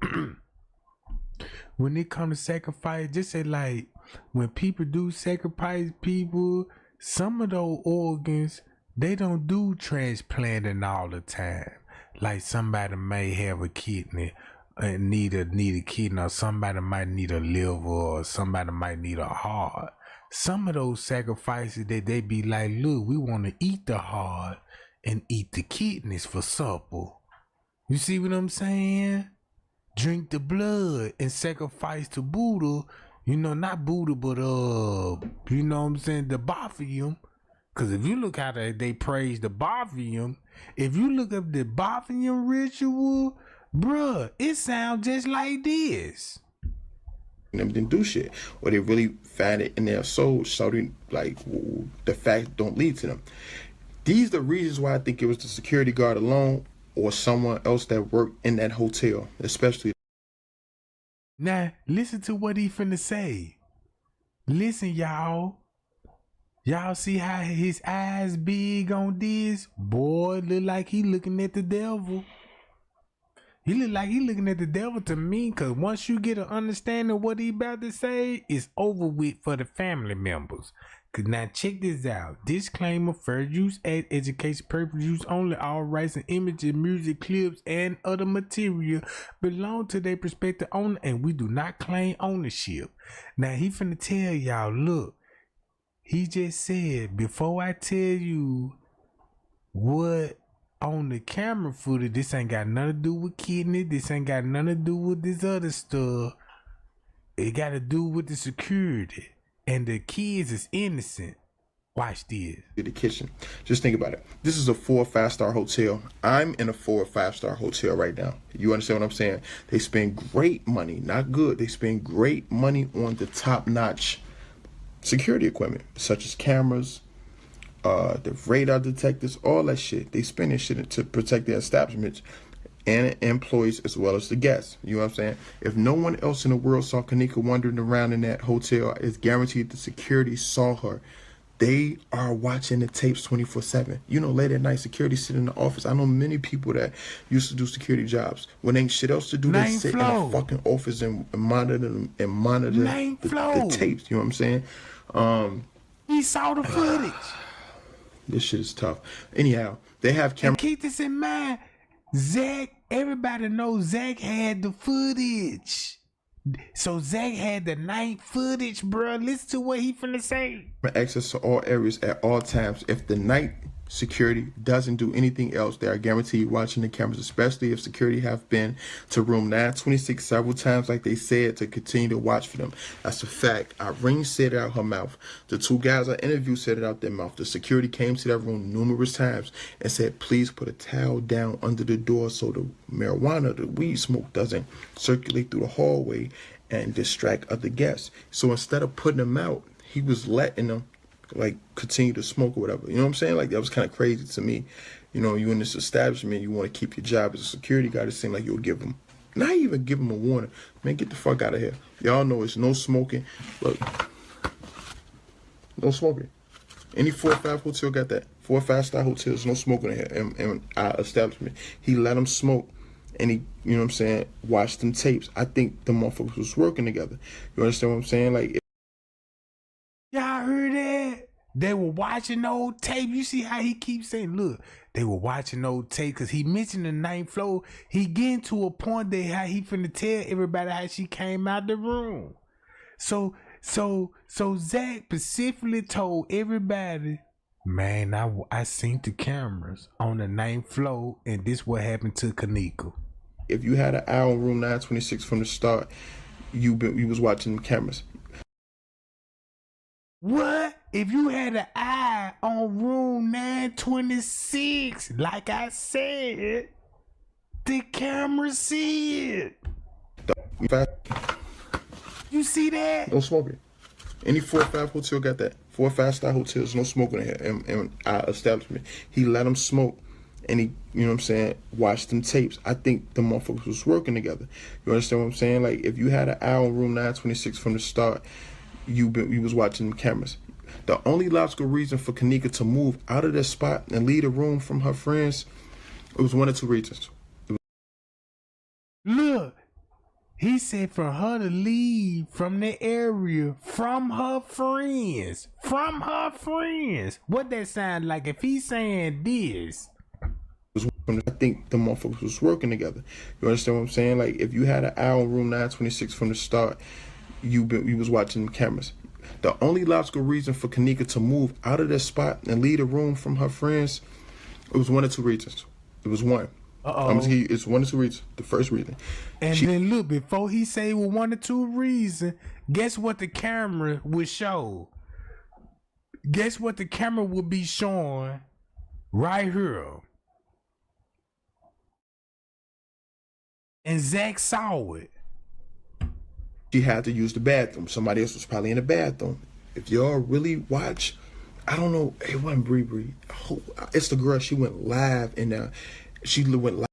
when it come to sacrifice, just say like when people do sacrifice people, some of those organs, they don't do transplanting all the time. Like somebody may have a kidney and need a kidney, or somebody might need a liver, or somebody might need a heart. Some of those sacrifices that they be like, look, we want to eat the heart and eat the kidneys for supper. You see what I'm saying? Drink the blood and sacrifice to Buddha. You know, not Buddha, but you know what I'm saying, the Baphomet. Because if you look how they praise the Baphomet, if you look up the Baphomet ritual, bruh, it sounds just like this. Them didn't do shit, or they really find it in their soul, so they, like, the facts don't lead to them. These are the reasons why I think it was the security guard alone or someone else that worked in that hotel, especially. Now, listen to what he finna say. Listen, y'all. Y'all see how his eyes big on this? Boy, look like he looking at the devil. He look like he looking at the devil to me, because once you get an understanding of what he about to say, it's over with for the family members. Cause now check this out. Disclaimer: fair use, education purpose use only. All rights and images, music clips, and other material belong to their prospective owner, and we do not claim ownership. Now he finna tell y'all, look, he just said, before I tell you what on the camera footage, this ain't got nothing to do with kidney, this ain't got nothing to do with this other stuff. It got to do with the security. And the kids is innocent. Watch this. The kitchen. Just think about it. This is a 4 or 5 star hotel. I'm in a 4 or 5 star hotel right now. You understand what I'm saying? They spend great money, not good. They spend great money on the top notch security equipment, such as cameras, the radar detectors, all that shit. They spend this shit to protect their establishments and employees as well as the guests. You know what I'm saying? If no one else in the world saw Kenneka wandering around in that hotel, it's guaranteed the security saw her. They are watching the tapes 24/7. You know, late at night, security sit in the office. I know many people that used to do security jobs. When ain't shit else to do, they sit in the fucking office and monitor the tapes. You know what I'm saying? He saw the footage. This shit is tough. Anyhow, they have cameras. Keep this in mind. Zack, everybody knows Zack had the footage. So Zack had the night footage, bro. Listen to what he finna say. Access to all areas at all times. If the night security doesn't do anything else, they are guaranteed watching the cameras, especially if security have been to room 926 several times, like they said, to continue to watch for them. That's a fact. Irene said it out her mouth. The 2 guys I interviewed said it out their mouth. The security came to that room numerous times and said, please put a towel down under the door so the marijuana, the weed smoke, doesn't circulate through the hallway and distract other guests. So instead of putting them out, he was letting them like continue to smoke or whatever. You know what I'm saying? Like, that was kind of crazy to me. You know, you in this establishment, you want to keep your job as a security guard. It seemed like you'll give them, not even give them a warning. Man, get the fuck out of here. Y'all know it's no smoking. Look, no smoking. Any 4 or 5 hotel got that. 4 or 5 star hotels, no smoking in here. And our establishment, he let them smoke and he, you know what I'm saying, watched them tapes. I think the motherfuckers was working together. You understand what I'm saying? Like, Y'all heard that? They were watching old tape. You see how he keeps saying, look, they were watching old tape because he mentioned the ninth floor. He getting to a point that how he finna tell everybody how she came out the room. So Zack specifically told everybody, man, I seen the cameras on the ninth floor, and this what happened to Kenneka. if you had an eye on room 926 from the start, you was watching the cameras. What? If you had an eye on room 926, like I said, the camera see it. You see that? No smoking. Any 4 or 5 hotel got that. 4 or 5 star hotels, no smoking in here. And our establishment, he let them smoke, and he, you know what I'm saying, watched them tapes. I think the motherfuckers was working together. You understand what I'm saying? Like, if you had an eye on room 926 from the start, you was watching the cameras. The only logical reason for Kenneka to move out of that spot and leave the room from her friends, it was 1 or 2 reasons. Look, he said for her to leave from the area from her friends. From her friends. What that sound like if he's saying this? I think the motherfuckers was working together. You understand what I'm saying? Like, if you had an eye on room 926 from the start, you was watching the cameras. The only logical reason for Kenneka to move out of that spot and leave the room from her friends, it was 1 or 2 reasons. It was 1. It's 1 or 2 reasons. The first reason. And then look, before he say well 1 or 2 reasons, guess what the camera would show? Guess what the camera would be showing right here? And Zack saw it. She had to use the bathroom. Somebody else was probably in the bathroom. If y'all really watch, I don't know, it wasn't Bree. It's the girl, she went live and she went live.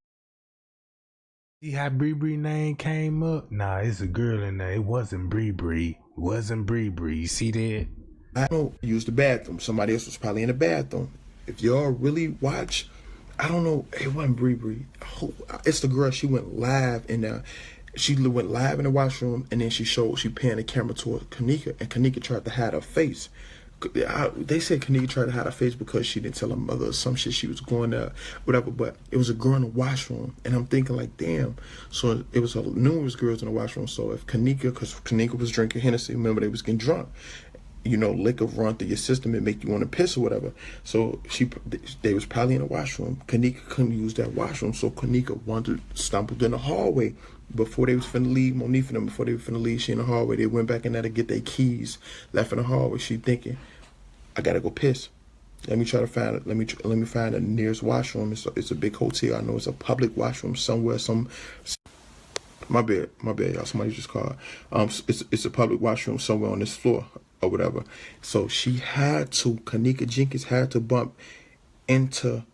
See how Bree name came up? Nah, it's a girl in there. It wasn't Bree. It wasn't Bree. You see that? I don't use the bathroom. Somebody else was probably in the bathroom. If y'all really watch, I don't know, it wasn't Bree. It's the girl, she went live and she went live in the washroom, and then she panned the camera toward Kenneka, and Kenneka tried to hide her face. They said Kenneka tried to hide her face because she didn't tell her mother or some shit she was going to, whatever, but it was a girl in the washroom, and I'm thinking like, damn. So it was numerous girls in the washroom, so if because Kenneka was drinking Hennessy, remember they was getting drunk. You know, liquor run through your system and make you want to piss or whatever. So they was probably in the washroom. Kenneka couldn't use that washroom, so Kenneka stumbled in the hallway. Before they was finna leave, Monique and them, before they were finna leave, she in the hallway. They went back in there to get their keys, left in the hallway. She thinking, I gotta go piss. Let me try to find it. Let me find the nearest washroom. It's a big hotel. I know it's a public washroom somewhere. My bad, y'all. Somebody just called. It's a public washroom somewhere on this floor or whatever. So Kenneka Jenkins had to bump into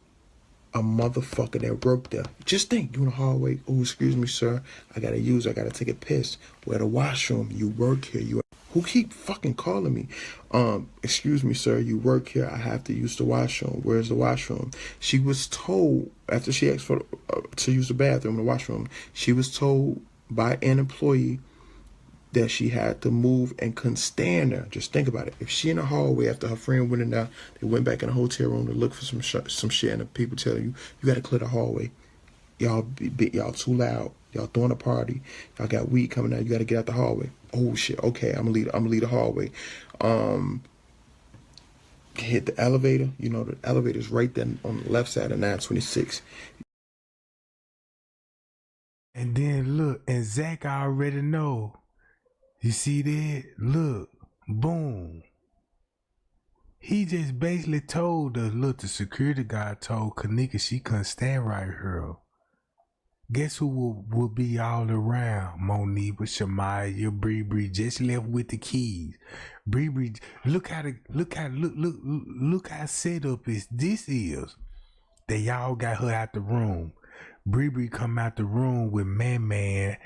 a motherfucker that worked there. Just think, you in the hallway. Oh, excuse me, sir. I gotta take a piss. Where the washroom? You work here. Who keep fucking calling me? Excuse me, sir. You work here. I have to use the washroom. Where's the washroom? She was told after she asked for to use the bathroom in the washroom. She was told by an employee that she had to move and couldn't stand there. Just think about it. If she in the hallway after her friend went in there, they went back in the hotel room to look for some shit, and the people tell you got to clear the hallway. Y'all y'all too loud. Y'all throwing a party. Y'all got weed coming out. You got to get out the hallway. Oh shit. Okay, I'm gonna leave the hallway. Hit the elevator. You know the elevator's right there on the left side of 926. And then look, and Zack already know. You see that? Look, boom. He just basically told us, look, the security guard told Kenneka she couldn't stand right here. Guess who will be all around? Monique, Shamaya, Bree just left with the keys. Bree, look how set up this is. They all got her out the room. Bree come out the room with Man,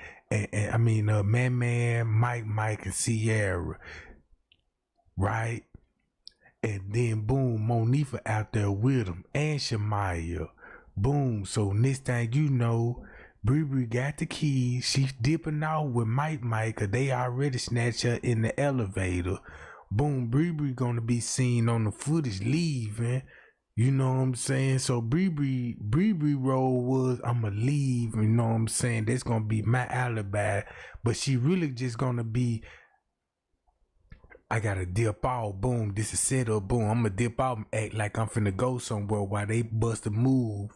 Mike, and Sierra, right? And then boom, Monifa out there with him and Shamaya. Boom. So next thing you know, Bree got the keys. She dipping off with Mike, cause they already snatched her in the elevator. Boom, Bree gonna be seen on the footage leaving. You know what I'm saying? So Bree role was, I'ma leave, you know what I'm saying? That's gonna be my alibi. But she really just gonna be, I gotta dip out, boom, this is set up, boom, I'ma dip out and act like I'm finna go somewhere while they bust a move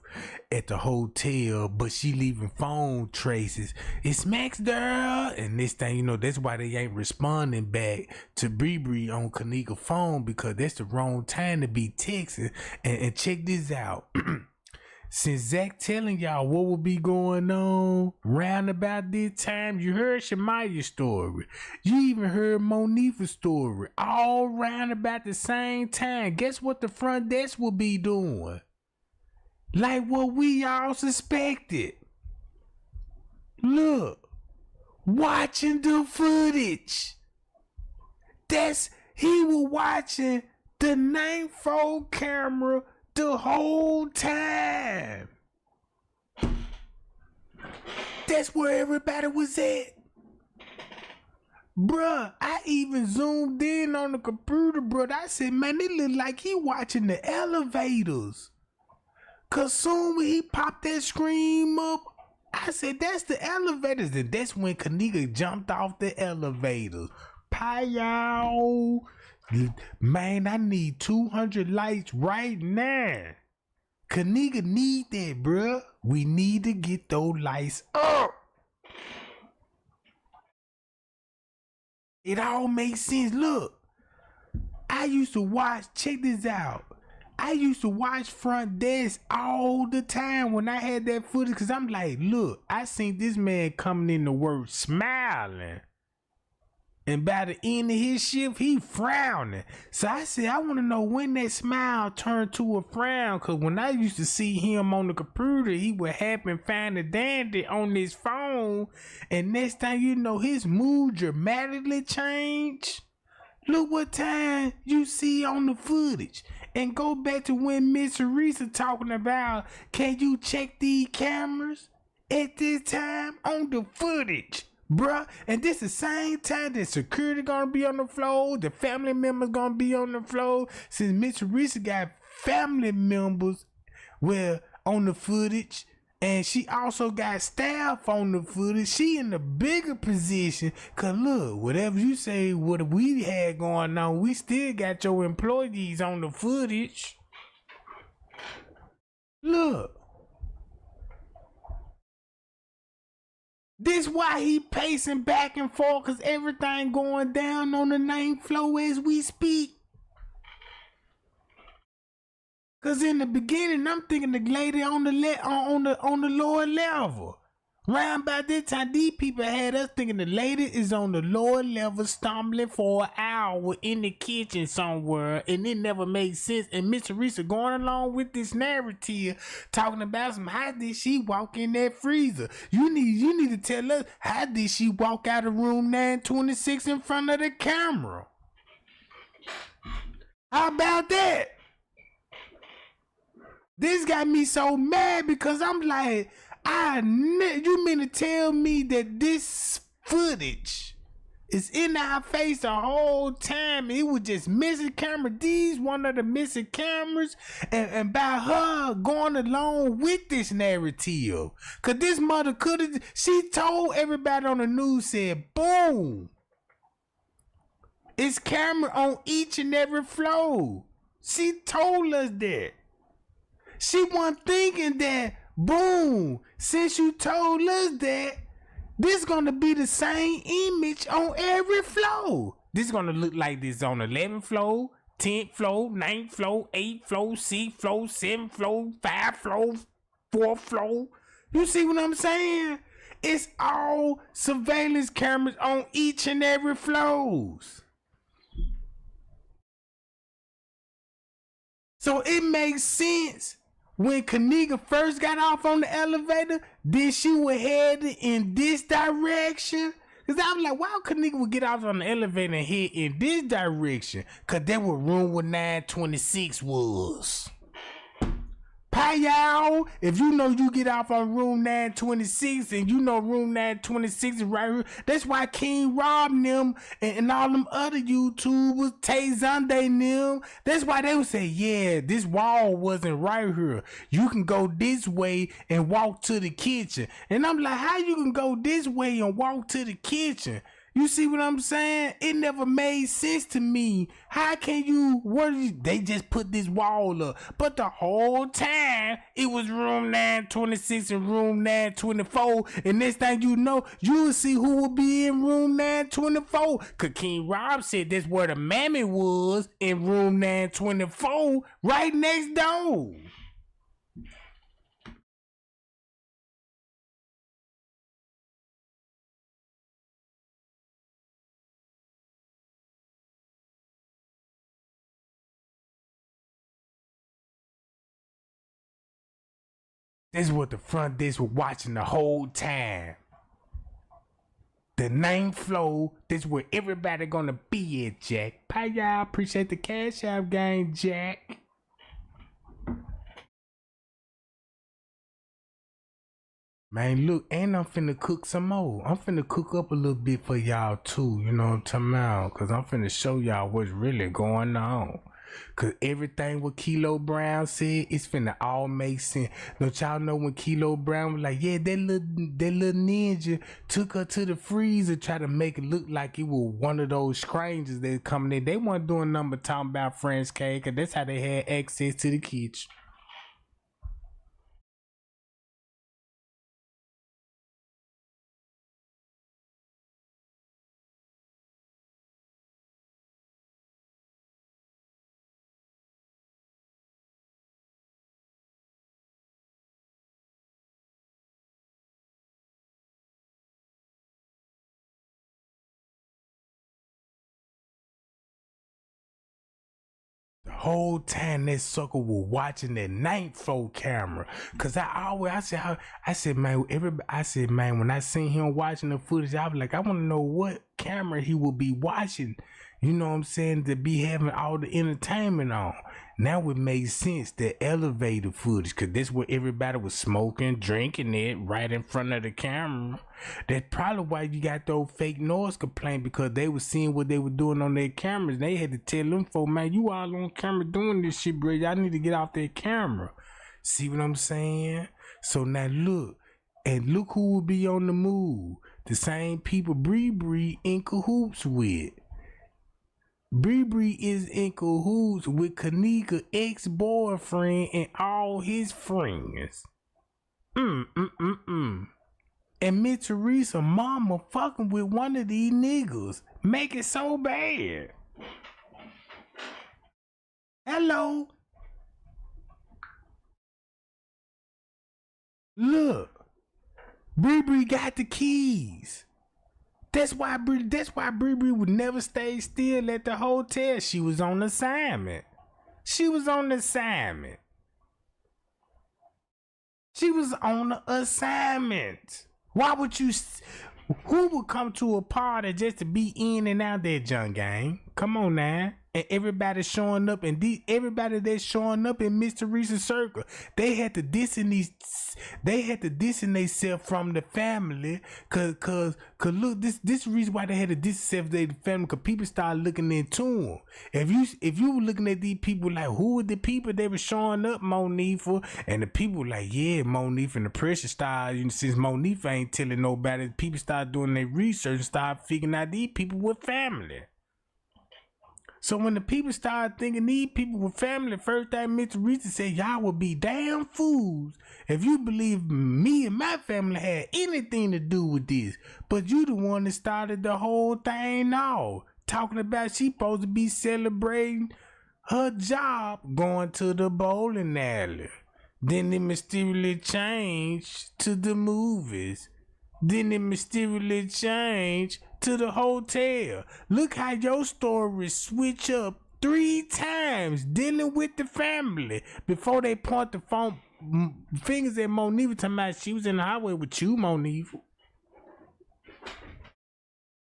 at the hotel, but she leaving phone traces. It's Max girl, and this thing, you know, that's why they ain't responding back to Bree on Kenneka phone, because that's the wrong time to be texting. And check this out. Since Zack telling y'all what will be going on round about this time, you heard Shemaya's story. You even heard Monifa's story. All round about the same time. Guess what the front desk will be doing? Like what we all suspected. Look. Watching the footage. He was watching the 9-4 camera the whole time. That's where everybody was at. Bruh, I even zoomed in on the computer, bruh. I said, man, it look like he watching the elevators. Cause soon when he popped that screen up, I said, that's the elevators. And that's when Kenneka jumped off the elevators. Pow. Man, I need 200 lights right now. Kenneka need that, bruh. We need to get those lights up. It all makes sense. Look, I used to watch, check this out. I used to watch Front Desk all the time when I had that footage, because I'm like, look, I seen this man coming in to work smiling. And by the end of his shift, he frowning. So I said, I want to know when that smile turned to a frown. Because when I used to see him on the computer, he would happen find a dandy on his phone. And next thing you know, his mood dramatically changed. Look what time you see on the footage. And go back to when Miss Teresa talking about, can you check these cameras at this time on the footage? Bruh, and this the same time that security gonna be on the floor, the family members gonna be on the floor. Since Miss Teresa got family members on the footage, and she also got staff on the footage, she in the bigger position. Cause look, whatever you say, what we had going on, we still got your employees on the footage. Look. This why he pacing back and forth, cause everything going down on the 9th floor as we speak. Cause in the beginning, I'm thinking the lady on the lower level. Round by this time, these people had us thinking the lady is on the lower level stumbling for an hour in the kitchen somewhere, and it never made sense. And Miss Teresa going along with this narrative, talking about how did she walk in that freezer? You need to tell us, how did she walk out of room 926 in front of the camera? How about that? This got me so mad because I'm like, you mean to tell me that this footage is in our face the whole time? It was just missing camera. These one of the missing cameras, and by her going along with this narrative, cause this mother she told everybody on the news, said, boom, it's camera on each and every floor. She told us that. She wasn't thinking that, boom, since you told us that, this gonna be the same image on every floor. This gonna look like this on 11th floor, 10th floor, 9th floor, 8th floor, 6th floor, 7th floor, 5th floor, 4th floor. You see what I'm saying? It's all surveillance cameras on each and every floors. So it makes sense. When Kenneka first got off on the elevator, then she was headed in this direction. Cause I was like, why Kenneka would get off on the elevator and head in this direction? Cause that was room where 926 was. Pow! Hi y'all. If you know you get off on room 926 and you know room 926 is right here, that's why King Rob them and all them other YouTubers, Tay Zonday and them, that's why they would say, yeah, this wall wasn't right here. You can go this way and walk to the kitchen. And I'm like, how you can go this way and walk to the kitchen? You see what I'm saying? It never made sense to me. How can you, they just put this wall up. But the whole time, it was room 926 and room 924. And next thing you know, you'll see who will be in room 924. Cause King Rob said that's where the mammy was, in room 924, right next door. This is what the front desk was watching the whole time. The 9th floor, this is where everybody gonna be at, Jack. Bye, y'all. Appreciate the cash out game, Jack. Man, look, and I'm finna cook some more. I'm finna cook up a little bit for y'all too, you know what I'm talking about? Cause I'm finna show y'all what's really going on. Cause everything what Kilo Brown said, it's finna all make sense. Don't y'all know when Kilo Brown was like, yeah, that little ninja took her to the freezer, try to make it look like it was one of those strangers that coming in. They weren't doing nothing but talking about French cake, cause that's how they had access to the kitchen. The whole time that sucker was watching that 9th floor camera. Cause I said, man, when I seen him watching the footage, I was like, I want to know what camera he will be watching, you know what I'm saying, to be having all the entertainment on. Now it makes sense, the elevator footage, cause this where everybody was smoking, drinking it right in front of the camera. That's probably why you got those fake noise complaints, because they were seeing what they were doing on their cameras. They had to tell them folks, man, you all on camera doing this shit, bro. Y'all need to get off that camera. See what I'm saying? So now look, and look who will be on the move. The same people Bree in cahoots with. Bree is in cahoots with Kenneka ex-boyfriend and all his friends. And Miss Teresa mama fucking with one of these niggas. Make it so bad. Hello. Look. Bree got the keys. That's why Bree would never stay still at the hotel. She was on assignment. She was on assignment. Why would you? Who would come to a party just to be in and out there, John Gang? Come on now. And everybody showing up, and everybody that's showing up in Miss Teresa's circle, they had to distance themselves from the family, cause look, this the reason why they had to distance themselves from the family, cause people started looking into them. If you were looking at these people like, who were the people they were showing up Monifa, and the people like, yeah, Monifa, and the pressure started, you know, since Monifa ain't telling nobody, people started doing their research and started figuring out these people were family. So when the people started thinking these people were family, first thing Miss Teresa said, y'all would be damn fools if you believe me and my family had anything to do with this. But you the one that started the whole thing off. Talking about she supposed to be celebrating her job going to the bowling alley. Then it mysteriously changed to the movies. Then it mysteriously changed to the hotel. Look how your story switch up 3 times dealing with the family before they point the phone fingers at Monifa talking about she was in the highway with you, Monifa.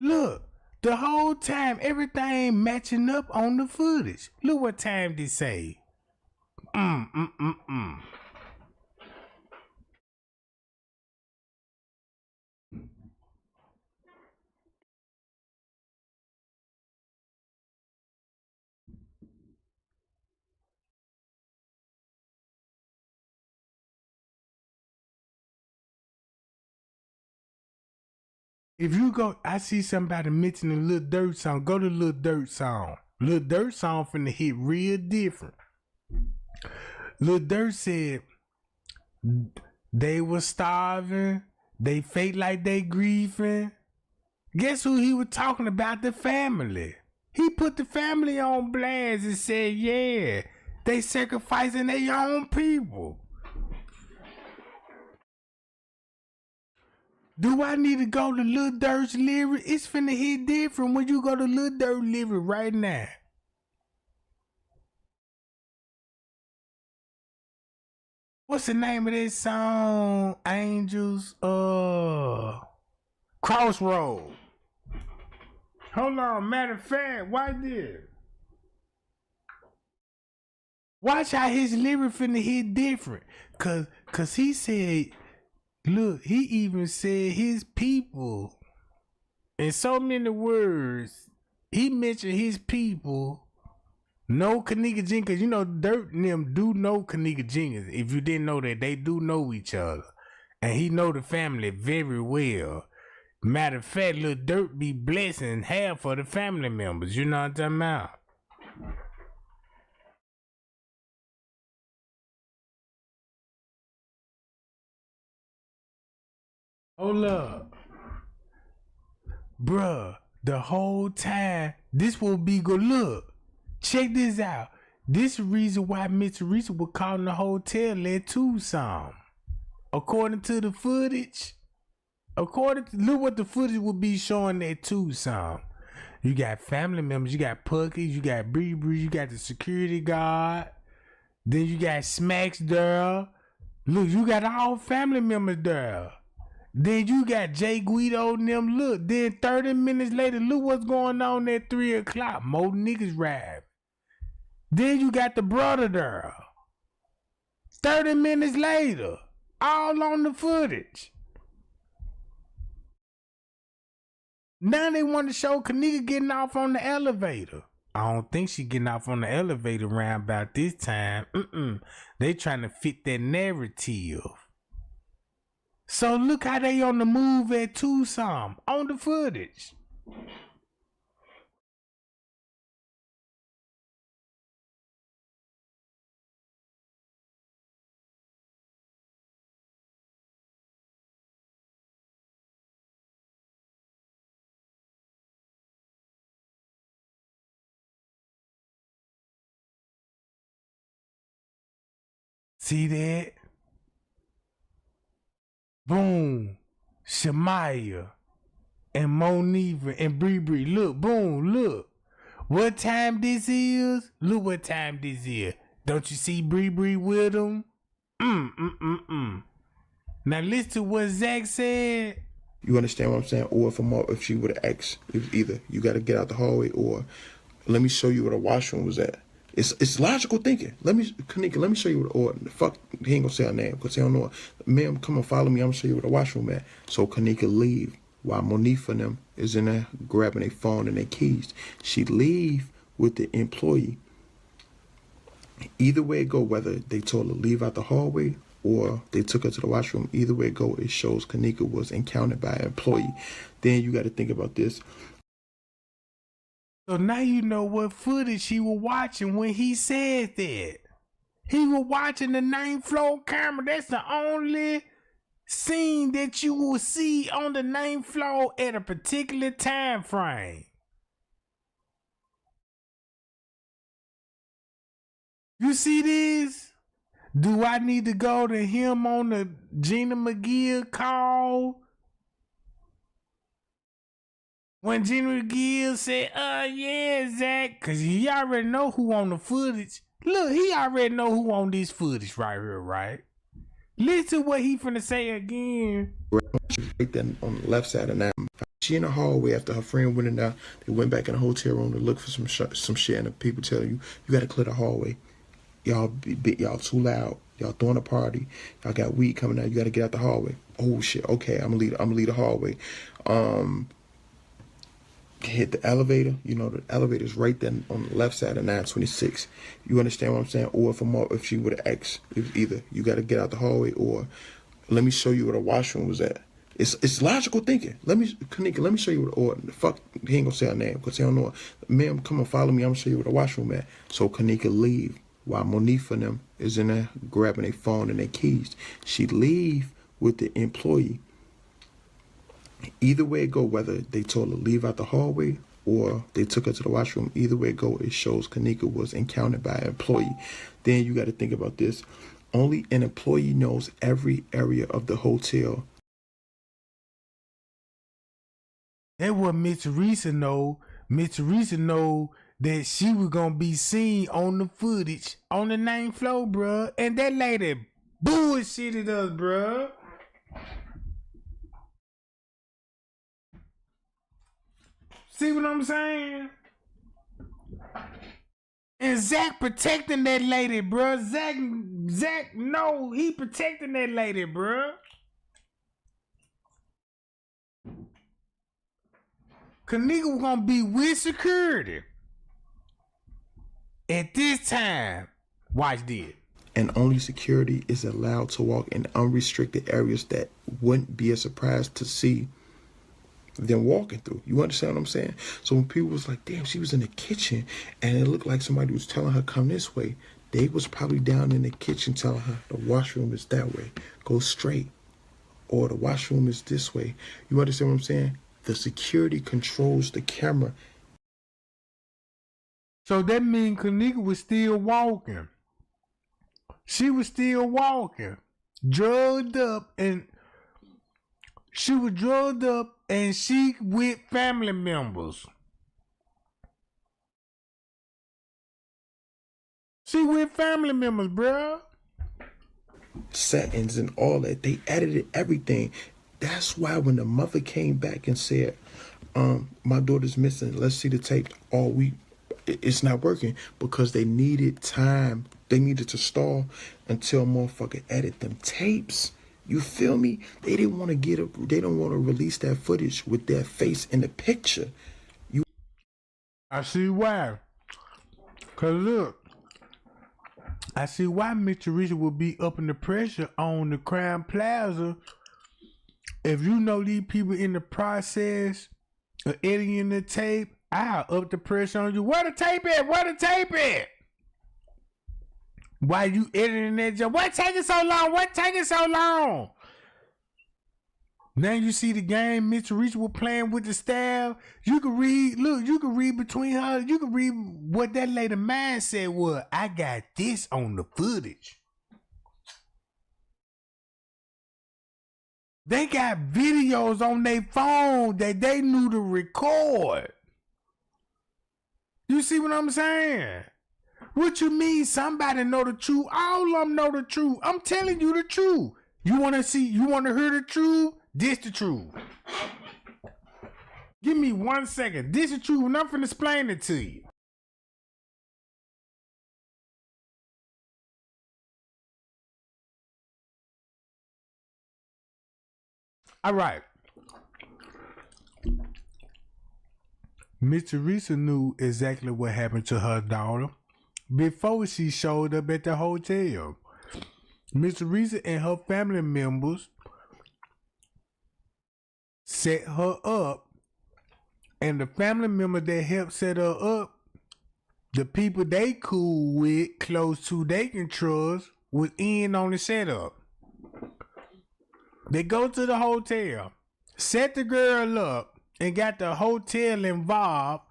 Look, the whole time everything matching up on the footage. Look what time they say. If you go, I see somebody mentioning Lil Dirt song. Go to Lil Dirt song. Lil Dirt song finna hit real different. Lil Dirt said they was starving. They fake like they grieving. Guess who he was talking about? The family. He put the family on blast and said, yeah, they sacrificing their own people. Do I need to go to Lil Durk's lyric? It's finna hit different when you go to Lil Durk lyric right now. What's the name of this song? Angels, Crossroad. Hold on, matter of fact, watch this. Watch how his lyric finna hit different. Cause he said, look, he even said his people. In so many words, he mentioned his people. No Kenneka Jenkins. You know, Dirt and them do know Kenneka Jenkins. If you didn't know that, they do know each other. And he know the family very well. Matter of fact, Lil Dirt be blessing half of the family members. You know what I'm talking about? Hold up. Bruh, the whole time, this will be good. Look, check this out. This is the reason why Miss Teresa was calling the hotel at Tucson. According to the footage, look what the footage will be showing at Tucson. You got family members, you got Pucky, you got Bree, you got the security guard, then you got Smacks there. Look, you got all family members there. Then you got Jay Guido and them. Look, then 30 minutes later, look what's going on at 3 o'clock. More niggas ride. Then you got the brother there. 30 minutes later, all on the footage. Now they want to show Kenneka getting off on the elevator. I don't think she getting off on the elevator around about this time. They trying to fit that narrative. So look how they on the move at Tucson on the footage. See that? Boom. Shamaya and Monifa and Bree. Look, boom, look. What time this is? Look what time this is. Don't you see Bree with him? Now listen to what Zack said. You understand what I'm saying? Or if she would have asked, either you got to get out the hallway or let me show you where the washroom was at. It's logical thinking. Kenneka, let me show you what, or fuck, he ain't gonna say her name because he don't know her. Ma'am, come on, follow me. I'm gonna show you where the washroom at. So Kenneka leave while Monifa and them is in there grabbing their phone and their keys. She leave with the employee. Either way it go, whether they told her leave out the hallway or they took her to the washroom, either way it go, it shows Kenneka was encountered by an employee. Then you got to think about this. So now you know what footage he was watching when he said that. He was watching the 9th floor camera. That's the only scene that you will see on the 9th floor at a particular time frame. You see this? Do I need to go to him on the Gina McGill call? When Gina McGill said, yeah, Zack, because he already know who on the footage. Look, he already know who on this footage right here, right? Listen to what he finna say again. Right there on the left side of that. She in the hallway after her friend went in there. They went back in the hotel room to look for some shit, and the people tell you got to clear the hallway. Y'all too loud. Y'all throwing a party. Y'all got weed coming out. You got to get out the hallway. Oh shit. Okay, I'm gonna lead the hallway. Hit the elevator. You know the elevator's right there on the left side of 926. You understand what I'm saying? Or if she would have asked, either you got to get out the hallway or let me show you where the washroom was at. It's logical thinking. Kenneka, let me show you what, or fuck, he ain't gonna say her name because he don't know her. Ma'am, come on, follow me. I'm gonna show you where the washroom at. So Kenneka leave while Monifa and them is in there grabbing their phone and their keys. She leave with the employee. Either way it go, whether they told her leave out the hallway or they took her to the washroom, either way it go, it shows Kenneka was encountered by an employee. Then you got to think about this. Only an employee knows every area of the hotel. That's what Miss Teresa know. Miss Teresa know that she was gonna be seen on the footage on the 9th floor, bruh. And that lady bullshitted us, bruh. See what I'm saying? And Zack protecting that lady, bruh. Zack, no, he protecting that lady, bruh. Kenneka was gonna be with security. At this time, watch this. And only security is allowed to walk in unrestricted areas that wouldn't be a surprise to see them walking through. You understand what I'm saying? So when people was like, damn, she was in the kitchen and it looked like somebody was telling her come this way, they was probably down in the kitchen telling her the washroom is that way, go straight, or the washroom is this way. You understand what I'm saying? The security controls the camera. So that means Kenneka was still walking. She was still walking, drugged up, and she was drugged up, and she with family members. She with family members, bruh. Settings and all that, they edited everything. That's why when the mother came back and said, my daughter's missing, let's see the tape, it's not working, because they needed time. They needed to stall until motherfucker edit them tapes. You feel me? They didn't want to they don't want to release that footage with their face in the picture. I see why. Cause look, I see why Miss Teresa would be upping the pressure on the Crown Plaza. If you know these people in the process of editing the tape, I'll up the pressure on you. Where the tape at? Where the tape at? Why you editing that job? What taking so long? What taking so long? Now you see the game Miss Teresa was playing with the staff. You can read, look, you can read between her. You can read what that lady mindset was. I got this on the footage. They got videos on their phone that they knew to record. You see what I'm saying? What you mean somebody know the truth? All of them know the truth. I'm telling you the truth. You want to hear the truth? This the truth. Give me 1 second. This the truth, and I'm finna explain it to you. All right. Miss Teresa knew exactly what happened to her daughter before she showed up at the hotel. Miss Teresa and her family members set her up, and the family member that helped set her up, the people they cool with, close to they can trust, was in on the setup. They go to the hotel, set the girl up, and got the hotel involved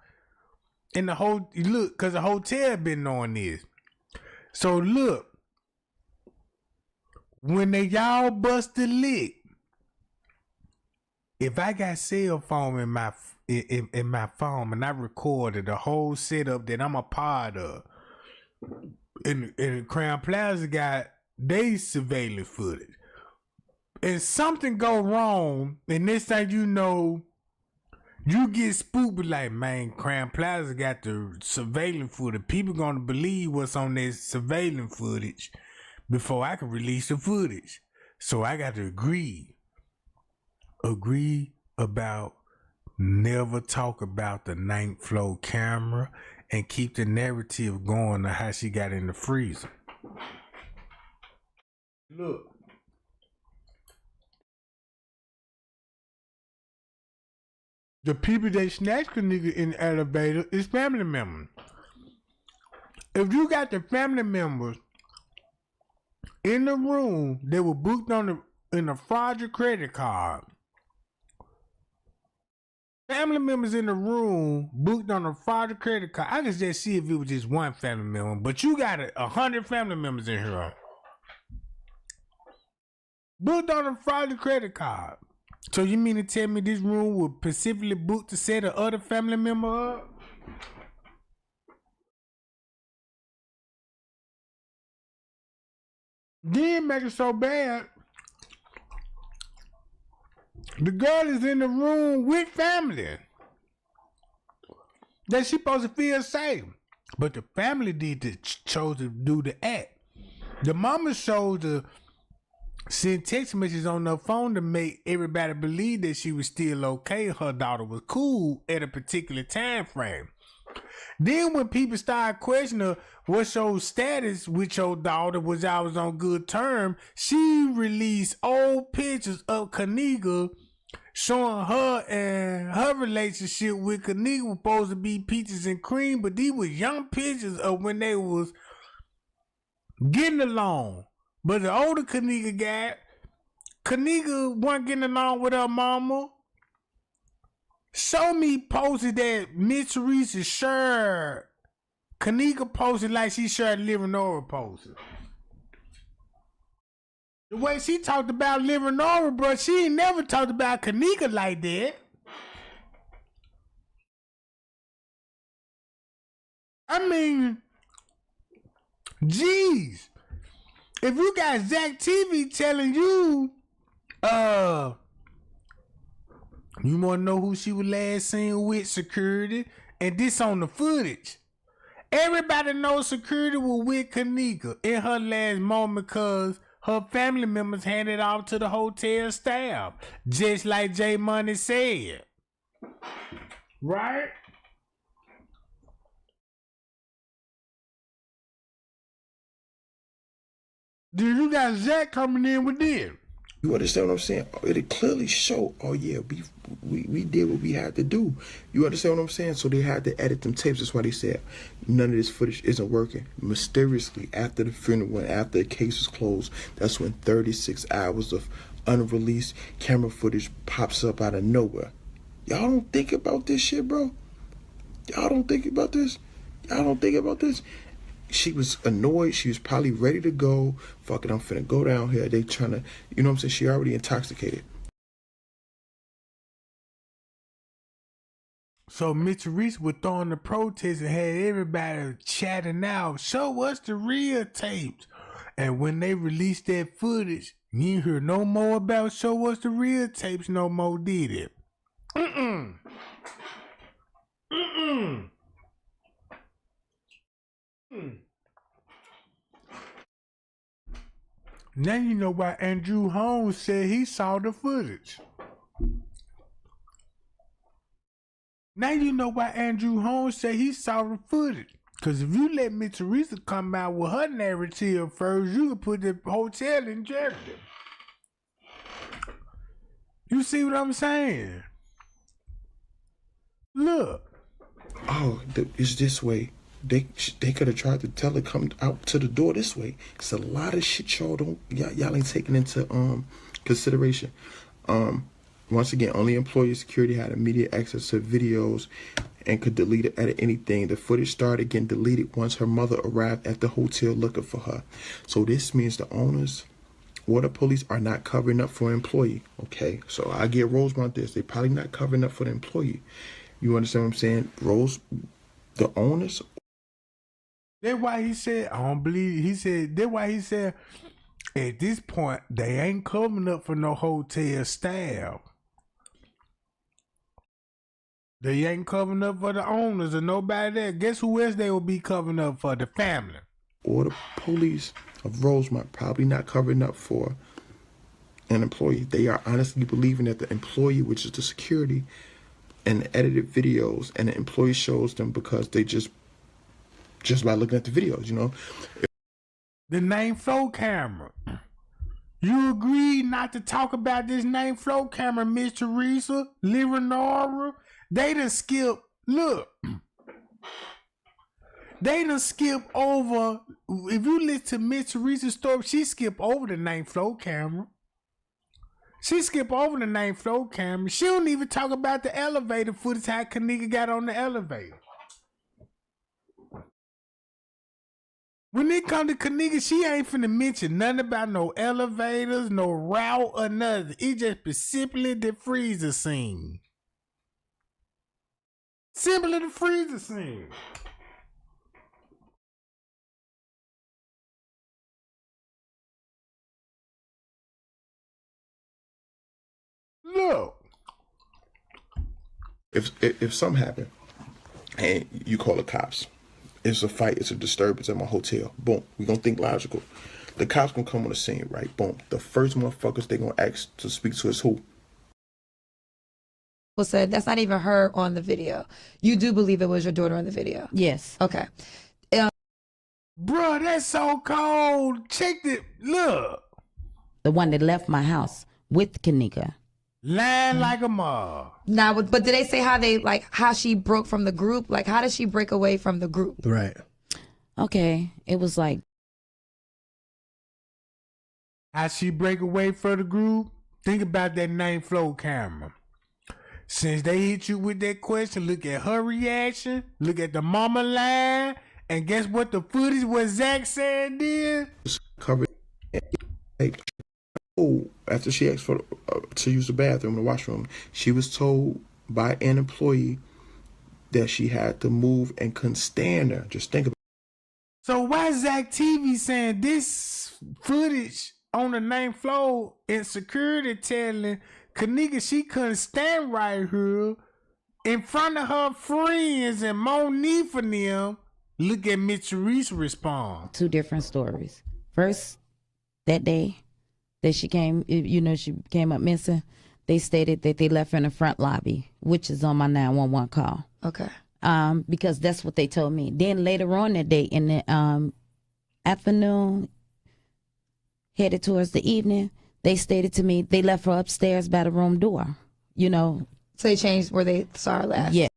in the whole look, because the hotel been knowing this. So look, when y'all bust the lick, if I got cell phone in my phone and I recorded the whole setup that I'm a part of, and Crown Plaza got they surveillance footage, and something go wrong, and this thing you know, you get spooked, like, man, Crown Plaza got the surveillance footage. People gonna believe what's on this surveillance footage before I can release the footage. So I got to agree about never talk about the 9th floor camera and keep the narrative going to how she got in the freezer. Look. The people that snatch Kenneka in the elevator is family members. If you got the family members in the room that were booked on in a fraudulent credit card, family members in the room booked on a fraudulent credit card, I can just see if it was just one family member, but you got 100 family members in here booked on a fraudulent credit card. So you mean to tell me this room was specifically booked to set a other family member up? Then make it so bad. The girl is in the room with family that she supposed to feel safe, but the family chose to do the act. The mama chose to send text messages on her phone to make everybody believe that she was still okay. Her daughter was cool at a particular time frame. Then when people started questioning her, what's your status with your daughter, was I was on good terms, she released old pictures of Kenneka showing her and her relationship with Kenneka was supposed to be peaches and cream, but these were young pictures of when they was getting along. But the older Kenneka wasn't getting along with her mama. Show me posted that Miss Teresa shared. Kenneka posted like she shared Leonora posted. The way she talked about Leonora, bro, she ain't never talked about Kenneka like that. I mean, jeez. If you got Zack TV telling you, you want to know who she was last seen with? Security. And this on the footage. Everybody knows security was with Kenneka in her last moment because her family members handed off to the hotel staff. Just like J Money said. Right? Dude, you got Zack coming in with this. You understand what I'm saying? It clearly showed, oh yeah, we did what we had to do. You understand what I'm saying? So they had to edit them tapes. That's why they said none of this footage isn't working. Mysteriously, after the funeral, after the case was closed, that's when 36 hours of unreleased camera footage pops up out of nowhere. Y'all don't think about this shit, bro? Y'all don't think about this? Y'all don't think about this? She was annoyed. She was probably ready to go. Fuck it, I'm finna go down here. They trying to, you know what I'm saying? She already intoxicated. So Miss Teresa was throwing the protest and had everybody chatting out. Show us the real tapes. And when they released that footage, you ain't hear no more about show us the real tapes no more, did it? Now you know why Andrew Holmes said he saw the footage. Now you know why Andrew Holmes said he saw the footage. Because if you let Miss Teresa come out with her narrative first, you could put the hotel in jeopardy. You see what I'm saying? Look. Oh, it's this way. They could have tried to tell her come out to the door this way. It's a lot of shit y'all ain't taking into consideration. Once again, only employee security had immediate access to videos and could delete it, edit anything. The footage started getting deleted once her mother arrived at the hotel looking for her. So this means the owners or the police are not covering up for an employee. Okay, so I get Rose about this. They probably not covering up for the employee. You understand what I'm saying? Rose, the owners. That's why he said, I don't believe, that's why he said, at this point, they ain't covering up for no hotel staff. They ain't covering up for the owners or nobody there. Guess who else they will be covering up for? The family. Or the police of Rosemont probably not covering up for an employee. They are honestly believing that the employee, which is the security, and the edited videos, and the employee shows them because they just by looking at the videos, you know. The name flow camera. You agreed not to talk about this name flow camera, Miss Teresa, Leonora. They done skip. Look, they done skip over. If you listen to Miss Teresa's story, she skip over the 9th floor camera. She skip over the 9th floor camera. She don't even talk about the elevator footage, how Kenneka got on the elevator. When it come to Kenneka, she ain't finna mention nothing about no elevators, no route, or nothing. It just specifically the freezer scene. Simply the freezer scene. Look. If something happened and you call the cops, it's a fight, it's a disturbance at my hotel. Boom, we gonna think logical. The cops gonna come on the scene, right? Boom. The first motherfuckers they gonna ask to speak to is who? Well, said that's not even her on the video. You do believe it was your daughter on the video? Yes. Okay. Bruh, that's so cold. Check it. Look. The one that left my house with Kenneka. Lying like a mug. Now, but did they say how she broke from the group? Like, how did she break away from the group? Right. Okay. It was like, how she break away from the group? Think about that 9th floor camera. Since they hit you with that question, look at her reaction, look at the mama line, and guess what the footage what Zack said did? Covered. Oh, after she asked for to use the bathroom, the washroom, she was told by an employee that she had to move and couldn't stand her. Just think about it. So why Zack TV saying this footage on the 9th floor and security telling Kenneka she couldn't stand right here in front of her friends and Monique for them? Look at Miss Teresa respond. 2 different stories. First, that day that she came, she came up missing, they stated that they left her in the front lobby, which is on my 911 call. Okay. Because that's what they told me. Then later on that day in the afternoon, headed towards the evening, they stated to me they left her upstairs by the room door. So they changed where they saw her last? Yeah.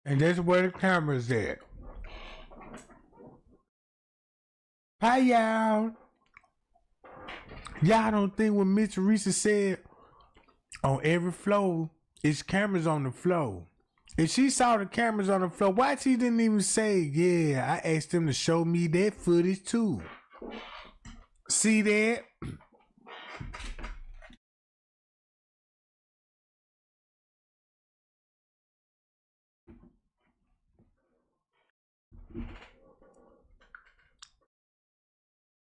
And that's where the camera's at. Hi, y'all. Y'all don't think what Miss Teresa said on every floor, it's cameras on the floor. If she saw the cameras on the floor, why she didn't even say, yeah, I asked them to show me that footage too. See that?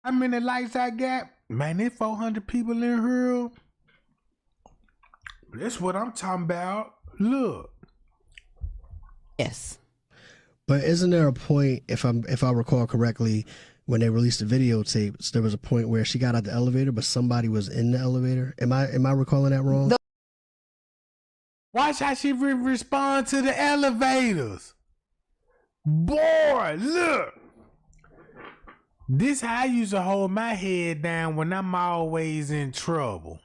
How many likes I got? Man, there's 400 people in here. That's what I'm talking about. Look. Yes. But isn't there a point, if I recall correctly, when they released the videotapes, there was a point where she got out the elevator, but somebody was in the elevator? Am I recalling that wrong? Watch how she respond to the elevators. Boy, look. This how I used to hold my head down when I'm always in trouble.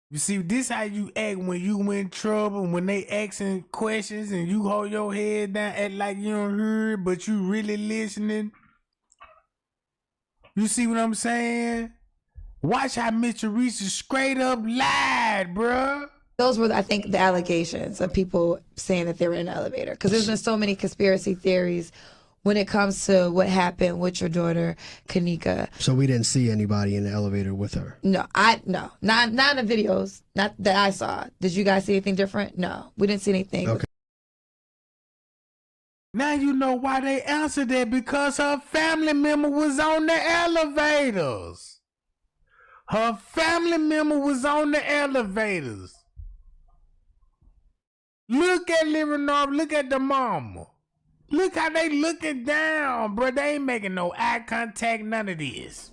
You see, this how you act when you in trouble, when they asking questions and you hold your head down, act like you don't hear, but you really listening. You see what I'm saying? Watch how Miss Teresa straight up lied, bruh. Those were, I think, the allegations of people saying that they were in the elevator. Because there's been so many conspiracy theories when it comes to what happened with your daughter, Kenneka. So we didn't see anybody in the elevator with her? No, not in the videos, not that I saw. Did you guys see anything different? No, we didn't see anything. Okay. Now you know why they answered that, because her family member was on the elevators. Her family member was on the elevators. Look at Leonard, look at the mama. Look how they looking down, bro. They ain't making no eye contact, none of this.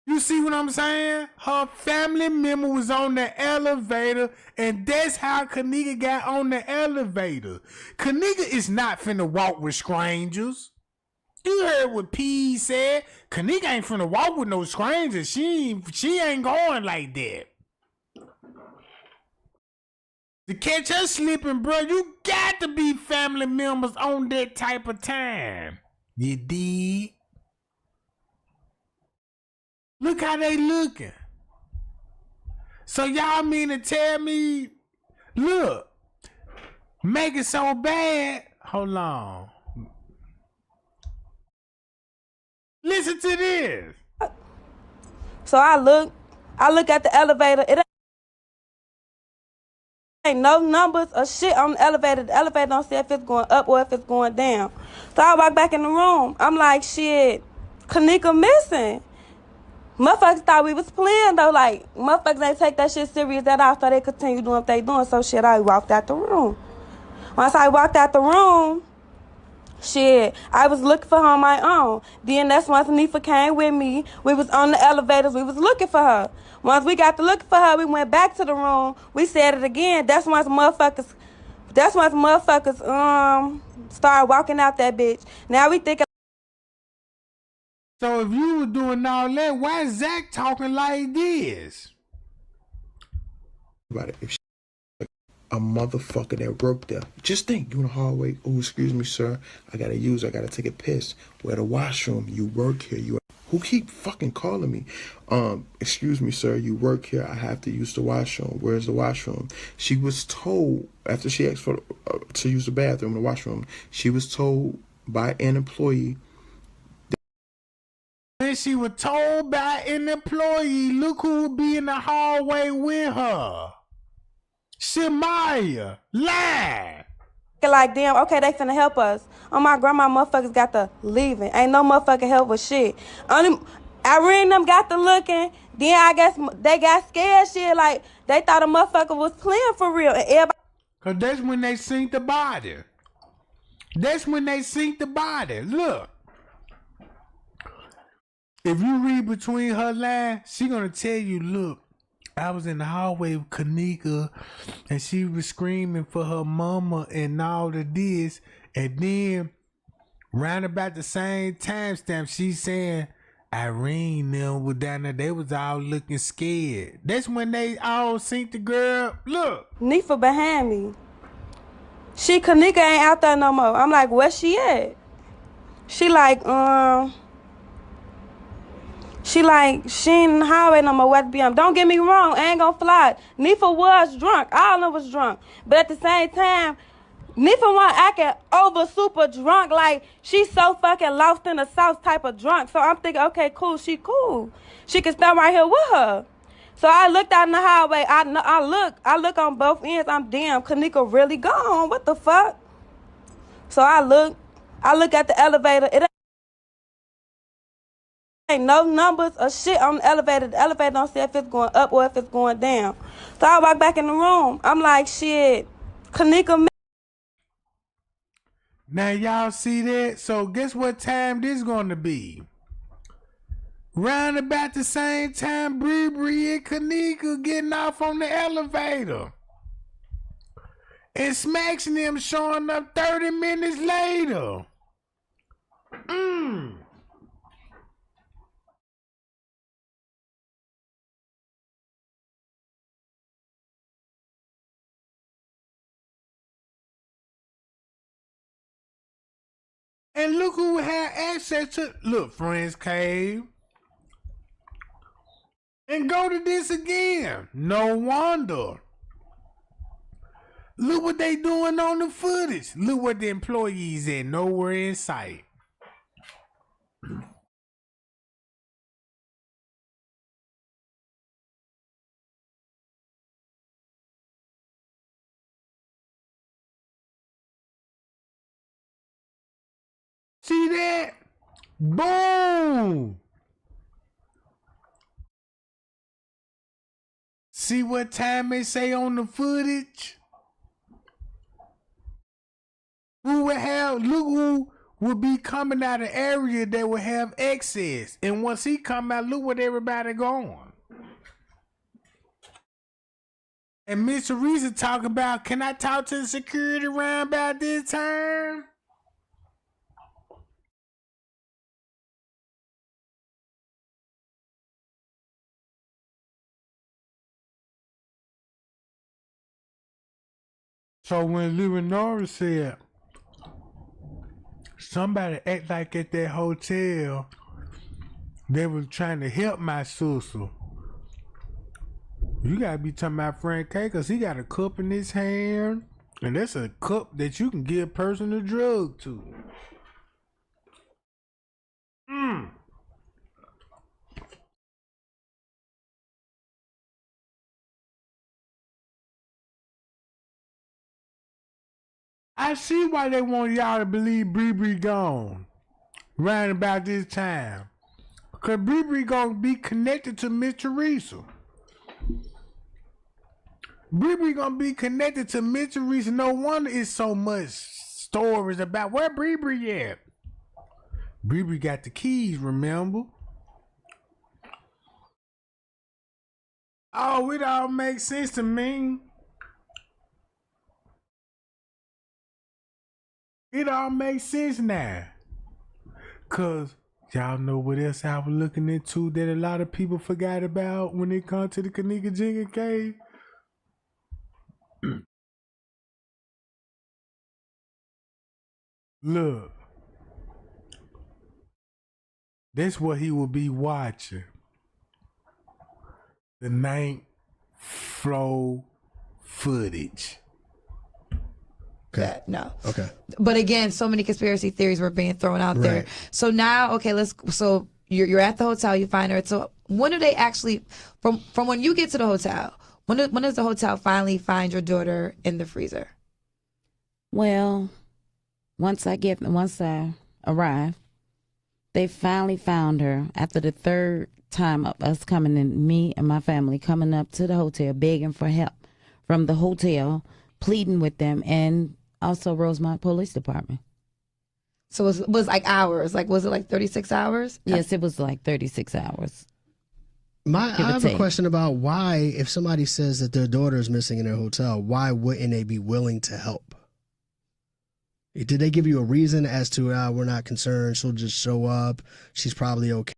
You see what I'm saying? Her family member was on the elevator, and that's how Kenneka got on the elevator. Kenneka is not finna walk with strangers. You heard what P said. Kenneka ain't finna walk with no strangers. She ain't going like that. To catch her slipping, bro, you got to be family members on that type of time. You dig? Look how they looking. So y'all mean to tell me, look, make it so bad. Hold on. Listen to this. So I look at the elevator. It ain't no numbers or shit on the elevator. The elevator don't say if it's going up or if it's going down. So I walk back in the room. I'm like, shit, Kenneka missing. Motherfuckers thought we was playing though. Like, motherfuckers ain't take that shit serious at all, so they continue doing what they doing. So shit, I walked out the room. Once I walked out the room, shit, I was looking for her on my own. Then that's once Nifa came with me. We was on the elevators. We was looking for her. Once we got to looking for her, we went back to the room. We said it again. That's once motherfuckers started walking out that bitch. Now we thinking. So if you were doing all that, why is Zack talking like this? About it. If she a motherfucker that worked there. Just think, you in the hallway. Oh, excuse me, sir. I gotta take a piss. Where the washroom? You work here. Who keep fucking calling me? Excuse me, sir. You work here. I have to use the washroom. Where's the washroom? She was told after she asked for to use the bathroom in the washroom. She was told by an employee. When she was told by an employee, look who would be in the hallway with her. Shemaya, lie. Like, damn, okay, they finna help us. Oh, my grandma motherfuckers got to leaving. Ain't no motherfucking help with shit. Only Irene them got to looking. Then I guess they got scared shit. Like, they thought a motherfucker was playing for real. And everybody. Cause that's when they sink the body. Look. If you read between her lines, she gonna tell you, look, I was in the hallway with Kenneka and she was screaming for her mama and all of this. And then round about the same timestamp, she's saying Irene them was down there. They was all looking scared. That's when they all seen the girl. Look. Nifa behind me. Kenneka ain't out there no more. I'm like, where she at? She ain't in the highway no more. What be on? Don't get me wrong, I ain't gonna fly. Nifa was drunk. All of them was drunk. But at the same time, Nifa wasn't acting over super drunk. Like, she's so fucking lost in the sauce type of drunk. So I'm thinking, okay, cool, she cool. She can stand right here with her. So I looked out in the highway. I look on both ends. I'm damn, Kenneka really gone. What the fuck? So I look at the elevator. It ain't no numbers or shit on the elevator. The elevator don't say if it's going up or if it's going down. So I walk back in the room. I'm like, shit, Kenneka. Now y'all see that? So guess what time this gonna be? Round about the same time Bree and Kenneka getting off on the elevator. And Smacks and them showing up 30 minutes later. And look who had access to, look, Friends Cave. And go to this again. No wonder. Look what they doing on the footage. Look what the employees at, nowhere in sight. See that? Boom! See what time they say on the footage? Who would have, look who would be coming out of the area that would have access. And once he come out, look what everybody going. And Miss Teresa talk about, can I talk to the security around about this time? So when Leonora said somebody act like at that hotel they was trying to help my sister, you gotta be talking about Frank K, cause he got a cup in his hand, and that's a cup that you can give a person a drug to. I see why they want y'all to believe Bree gone right about this time. Cause Bree gonna be connected to Miss Teresa. Bree gonna be connected to Miss Teresa. No wonder it's so much stories about where Bree at. Bree got the keys, remember? Oh, it all makes sense to me. It all makes sense now. Cause y'all know what else I was looking into that a lot of people forgot about when it comes to the Kenneka Jenkins cave? Look. That's what he will be watching. The night flow footage. Okay. No. Okay. But again, so many conspiracy theories were being thrown out there. Right. So now, okay, so you're at the hotel, you find her. So when do they actually, from when you get to the hotel, when does the hotel finally find your daughter in the freezer? Well, once I arrive, they finally found her after the third time of us coming in, me and my family coming up to the hotel, begging for help from the hotel, pleading with them, and also Rosemont Police Department. So it was like hours. Like, was it like 36 hours? Yes, it was like 36 hours. I have a question about why, if somebody says that their daughter is missing in their hotel, why wouldn't they be willing to help? Did they give you a reason as to, we're not concerned, she'll just show up, she's probably okay?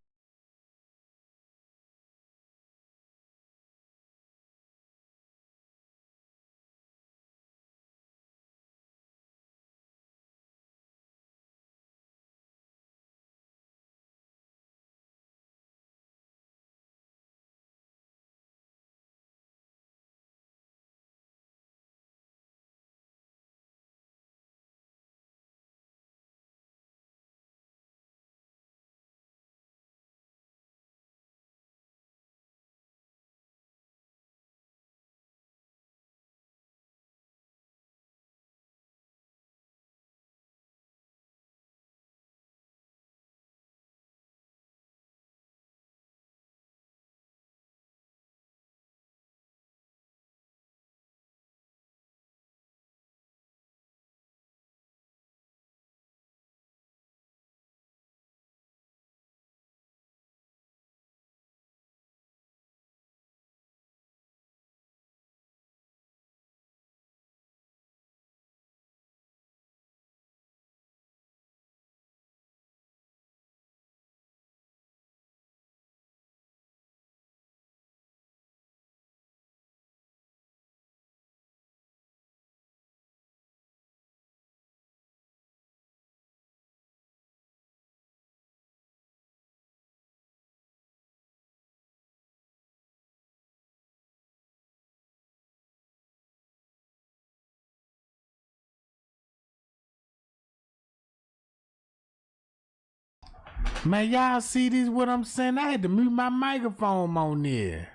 Man, y'all see this, what I'm saying? I had to mute my microphone on there.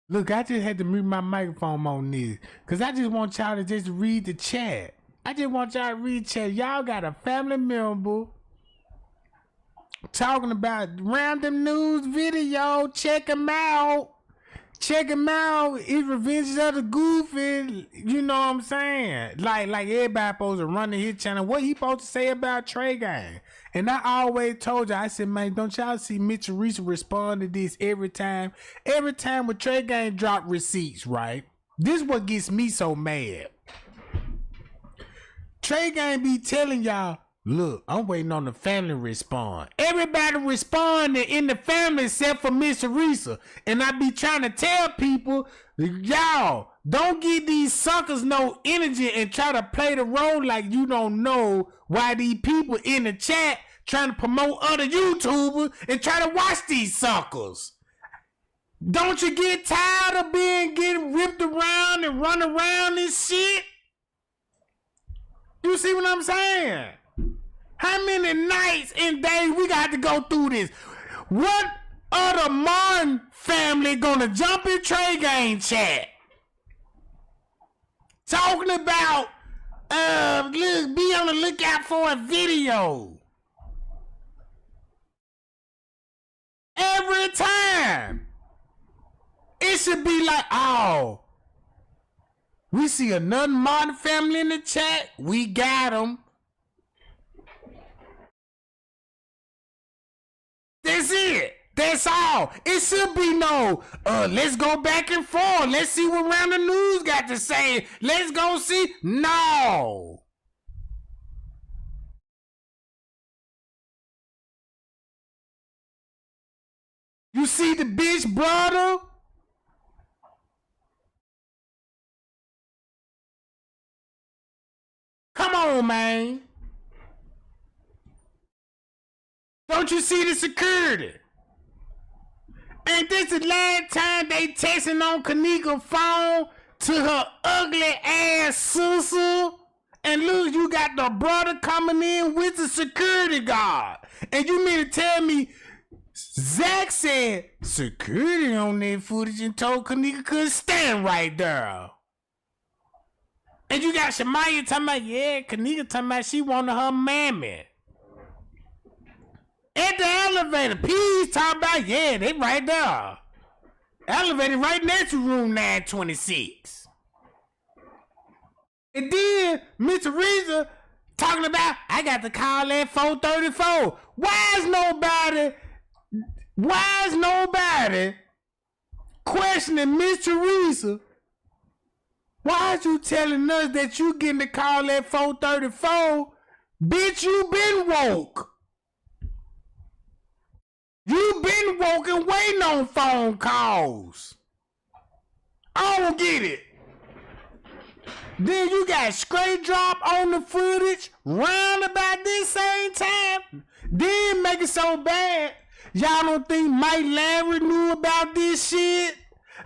Look, I just had to mute my microphone on this. Because I just want y'all to just read the chat. I just want y'all to read the chat. Y'all got a family member talking about random news video. Check him out. Check him out. It's Revenge of the Goofy. You know what I'm saying? Like everybody supposed to run to his channel. What he supposed to say about Trey Gang? And I always told you, I said, man, don't y'all see Mitch Teresa respond to this every time? Every time when Trey Gang drop receipts, right? This what gets me so mad. Trey Gang be telling y'all, Look, I'm waiting on the family to respond. Everybody responded in the family except for Miss Teresa. And I be trying to tell people, y'all, don't give these suckers no energy and try to play the role like you don't know why these people in the chat trying to promote other YouTubers and try to watch these suckers. Don't you get tired of getting ripped around and run around and shit? You see what I'm saying? How many nights and days we got to go through this? What other Martin family gonna jump in Trey Gang chat? Talking about, look, be on the lookout for a video. Every time. It should be like, oh, we see another Martin family in the chat. We got them. That's it. That's all. It should be no, let's go back and forth. Let's see what Round the News got to say. Let's go see. No. You see the bitch brother? Come on, man. Don't you see the security? Ain't this the last time they texting on Kenneka's phone to her ugly ass sister? And look, you got the brother coming in with the security guard. And you mean to tell me Zack said security on that footage and told Kenneka couldn't stand right there? And you got Shamaya talking about, yeah, Kenneka talking about she wanted her mammy. At the elevator, P's talking about, yeah, they right there. Elevator right next to room 926. And then Miss Teresa talking about, I got to call at 434. Why is nobody questioning Miss Teresa? Why is you telling us that you getting the call at 434? Bitch, you been woke. You been woke and waiting on phone calls. I don't get it. Then you got straight drop on the footage round about this same time. Then make it so bad. Y'all don't think Mike Larry knew about this shit?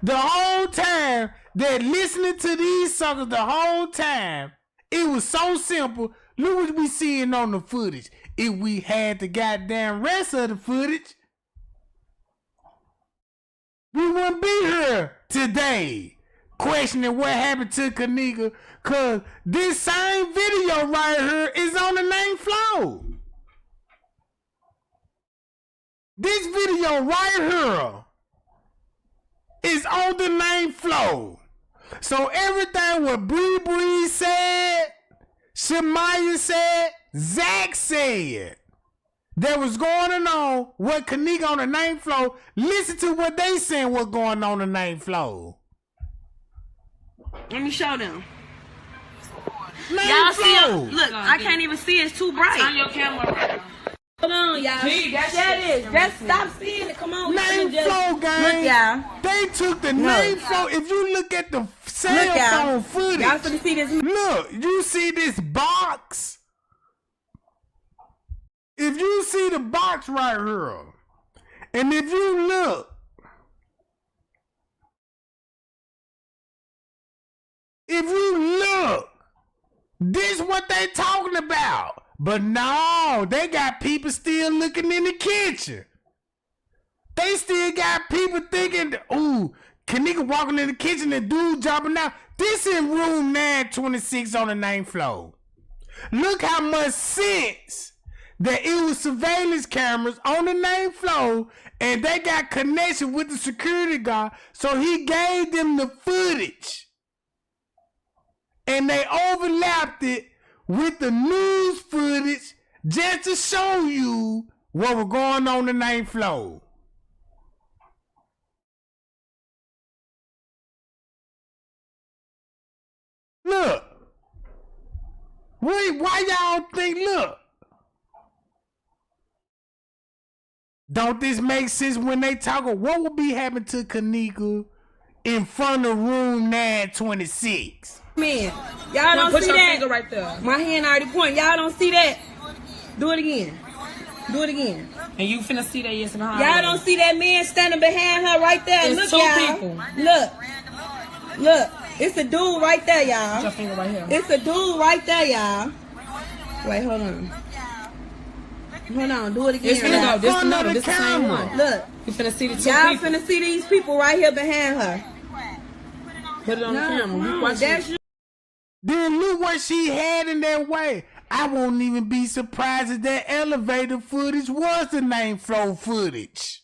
The whole time they're listening to these suckers the whole time. It was so simple. Look what we seeing on the footage. If we had the goddamn rest of the footage, we wouldn't be here today questioning what happened to Kenneka, cause this same video right here is on the 9th floor. This video right here is on the 9th floor. So everything what Bree said, Shamaya said, Zack said, that was going on, what Kenneka on the 9th floor, listen to what they saying what's going on the 9th floor. Let me show them. Y'all see? Look, I can't even see. It's too bright. On your camera right now. Hold on, y'all. That is. Just stop seeing it. Come on. 9th floor, gang. Look, y'all. They took the 9th floor. If you look at the cell phone footage, y'all finna see this. Look, you see this box? If you see the box right here, and if you look, this what they talking about. But no, they got people still looking in the kitchen. They still got people thinking, ooh, Kenneka walking in the kitchen and dude jumping out. This in room 926 on the 9th floor. Look how much sense that it was surveillance cameras on the 9th floor and they got connection with the security guard. So he gave them the footage and they overlapped it with the news footage just to show you what was going on the 9th floor. Look. Wait, why y'all think, look. Don't this make sense when they talk of what would be happening to Kenneka in front of room 926? Man, y'all don't put see your that? finger right there. My hand already pointing. Y'all don't see that? Do it again. Do it again. And you finna see that yes behind Y'all don't see that man standing behind her right there? It's Look, two y'all. people. Look. It's a dude right there, y'all. Put your finger right here. It's a dude right there, y'all. Wait, hold on. Hold on, do it again. It's finna go. This Front another. of the This the same camera. one. Look. You finna see the two Y'all people. finna see these people right here behind her. Put it on the camera. You watch That's it. Then look what she had in that way. I won't even be surprised if that elevator footage was the main flow footage.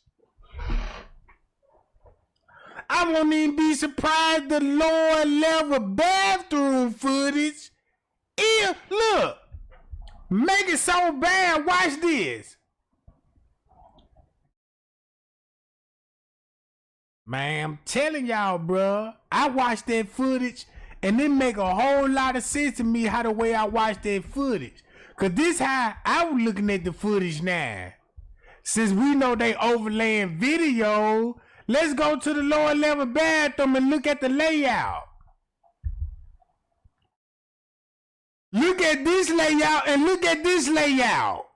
I won't even be surprised the lower level bathroom footage. Yeah, look. Make it so bad. Watch this. Man, I'm telling y'all, bruh. I watched that footage and it make a whole lot of sense to me how the way I watched that footage. Cause this how I was looking at the footage now. Since we know they overlaying video, let's go to the lower level bathroom and look at the layout. Look at this layout and look at this layout.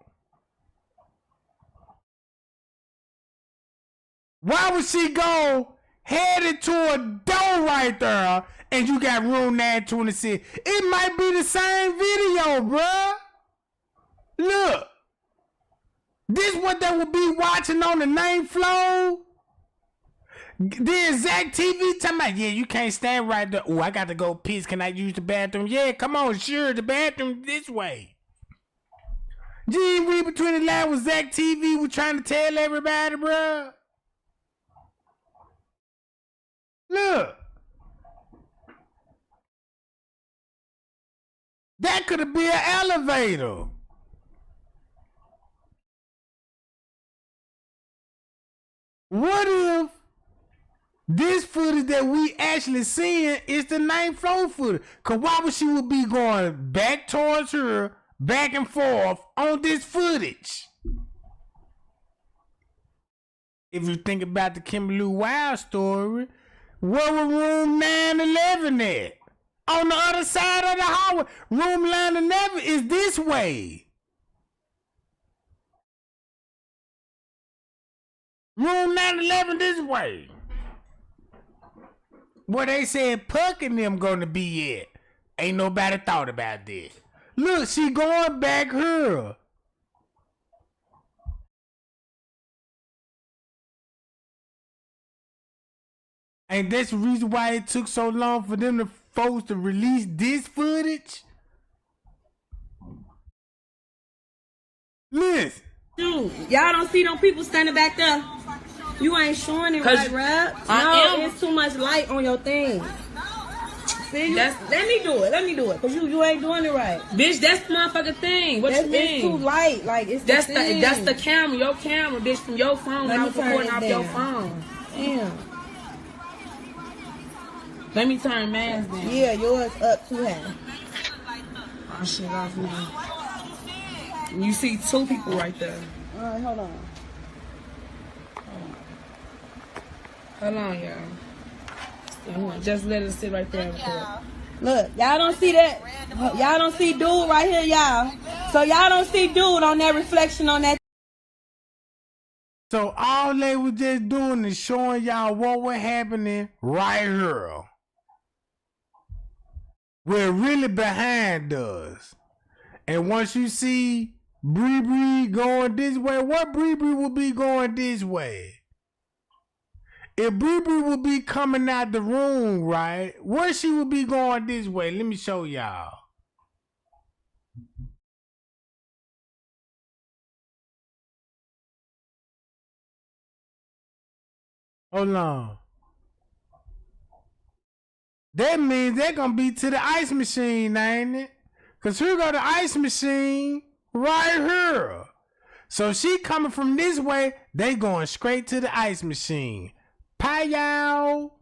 Why would she go headed to a door right there and you got room 926? It might be the same video, bruh. Look. This what they will be watching on the 9th floor. Then Zack TV talking about, yeah, you can't stand right there. Oh, I got to go piss. Can I use the bathroom? Yeah, come on, sure, the bathroom this way. You ain't read between the lines with Zack TV was trying to tell everybody, bruh. Look. That could have been an elevator. What if this footage that we actually seeing is the 9th floor footage? Cause why would she would be going back towards her, back and forth on this footage? If you think about the Kimberly Wild story, where was room 911 at? On the other side of the hallway. Room 911 is this way. Room 911 this way. Where they said Puck and them gonna be at. Ain't nobody thought about that. Look, she going back here. And that's the reason why it took so long for them to folks to release this footage. Listen. Dude, y'all don't see them people standing back there. You ain't showing it right, bruh. No, it's too much light on your thing. See, let me do it. Cause you ain't doing it right. Bitch, that's the motherfucking thing. What you mean? It's too light. Like, it's that's the camera, your camera, bitch, from your phone. Let I me was turn recording it off down. your phone. Damn. Let me turn mask down. Yeah, yours up too high. Oh shit off now. You see two people right there. Alright, hold on. Hold on, y'all. Just let it sit right there. Look, y'all don't see that. Y'all don't see dude right here, y'all. So y'all don't see dude on that reflection on that. So all they was just doing is showing y'all what was happening right here. We're really behind us. And once you see Bree going this way, what Bree will be going this way? If Bree will be coming out the room, right, where she will be going this way? Let me show y'all. Hold on. That means they're gonna be to the ice machine, ain't it? Cause here go the ice machine right here. So she coming from this way, they going straight to the ice machine. Pie-yow.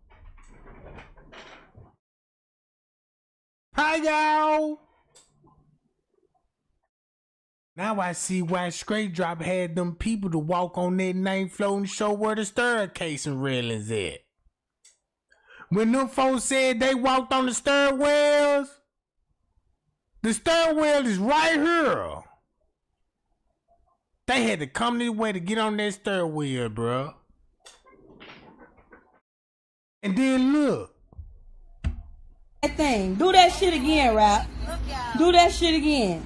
Pie-yow. Now I see why Straight Drop had them people to walk on that 9th floor and show where the staircase and railings at. When them folks said they walked on the stairwells, the stairwell is right here. They had to come this way to get on that stairwell, bro. And then look. That thing. Do that shit again, Rap. Do that shit again.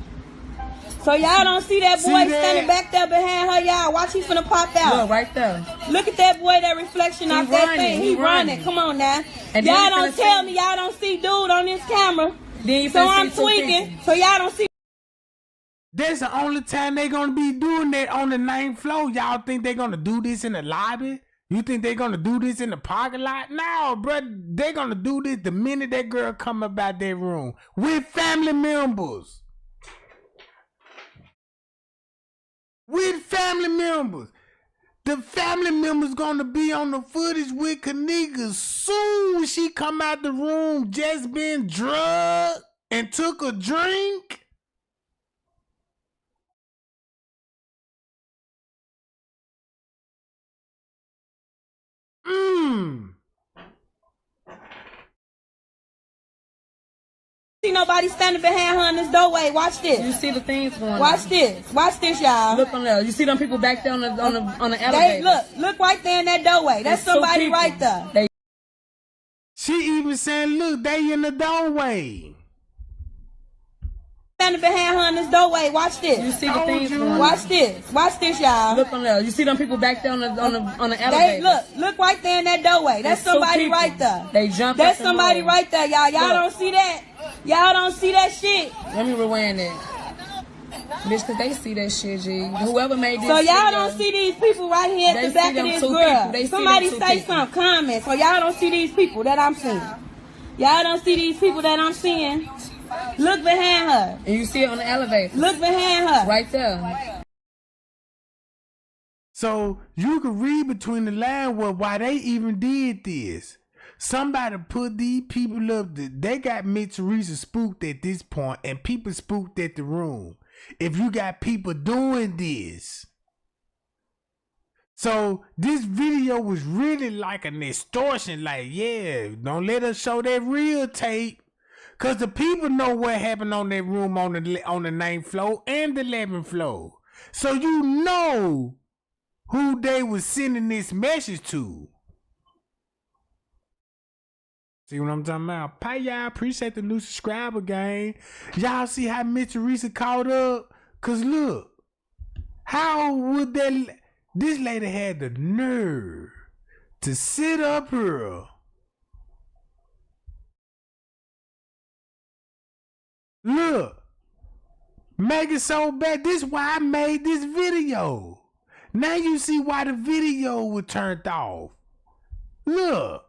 So y'all don't see that boy standing back there behind her, y'all. Watch, he's finna pop out. Look, right there. Look at that boy, that reflection off that thing. He running. Come on now. And y'all don't tell me y'all don't see dude on this camera. Then you so I'm tweaking. So y'all don't see. That's the only time they gonna be doing that on the 9th floor. Y'all think they gonna do this in the lobby? You think they gonna do this in the parking lot? No, bro. They gonna do this the minute that girl come up out that room with family members. With family members. The family members gonna be on the footage with Kenneka soon as she come out the room, just been drugged and took a drink. See nobody standing behind her in this doorway. Watch this. You see the things going on. Watch this. Watch this, y'all. Look on there. You see them people back there on the elevator. Look right there in that doorway. That's somebody right there. She even saying, look, they in the doorway. Standing behind her in this doorway. Watch this. You see the things going on. Watch this. Watch this, y'all. Look on there. You see them people back there on the elevator. Look right there in that doorway. That's somebody right there. They jumped. That's somebody right there, y'all. Y'all don't see that. Y'all don't see that shit. Let me rewind that. Bitch, cause they see that shit, G. Whoever made this. So y'all don't see these people right here at the back of this girl. Somebody say something, comment. So y'all don't see these people that I'm seeing. Y'all don't see these people that I'm seeing. Look behind her. And you see it on the elevator. Look behind her. Right there. So you can read between the lines why they even did this. Somebody put these people up. They got Miss Teresa spooked at this point, and people spooked at the room. If you got people doing this. So this video was really like an extortion. Like, yeah, don't let us show that real tape. Because the people know what happened on that room on the 9th floor and the 11th floor. So you know who they was sending this message to. See what I'm talking about? Pay y'all. Appreciate the new subscriber gang. Y'all see how Miss Teresa caught up? Cause look, how would this lady had the nerve to sit up here. Look, make it so bad. This is why I made this video. Now you see why the video was turned off. Look.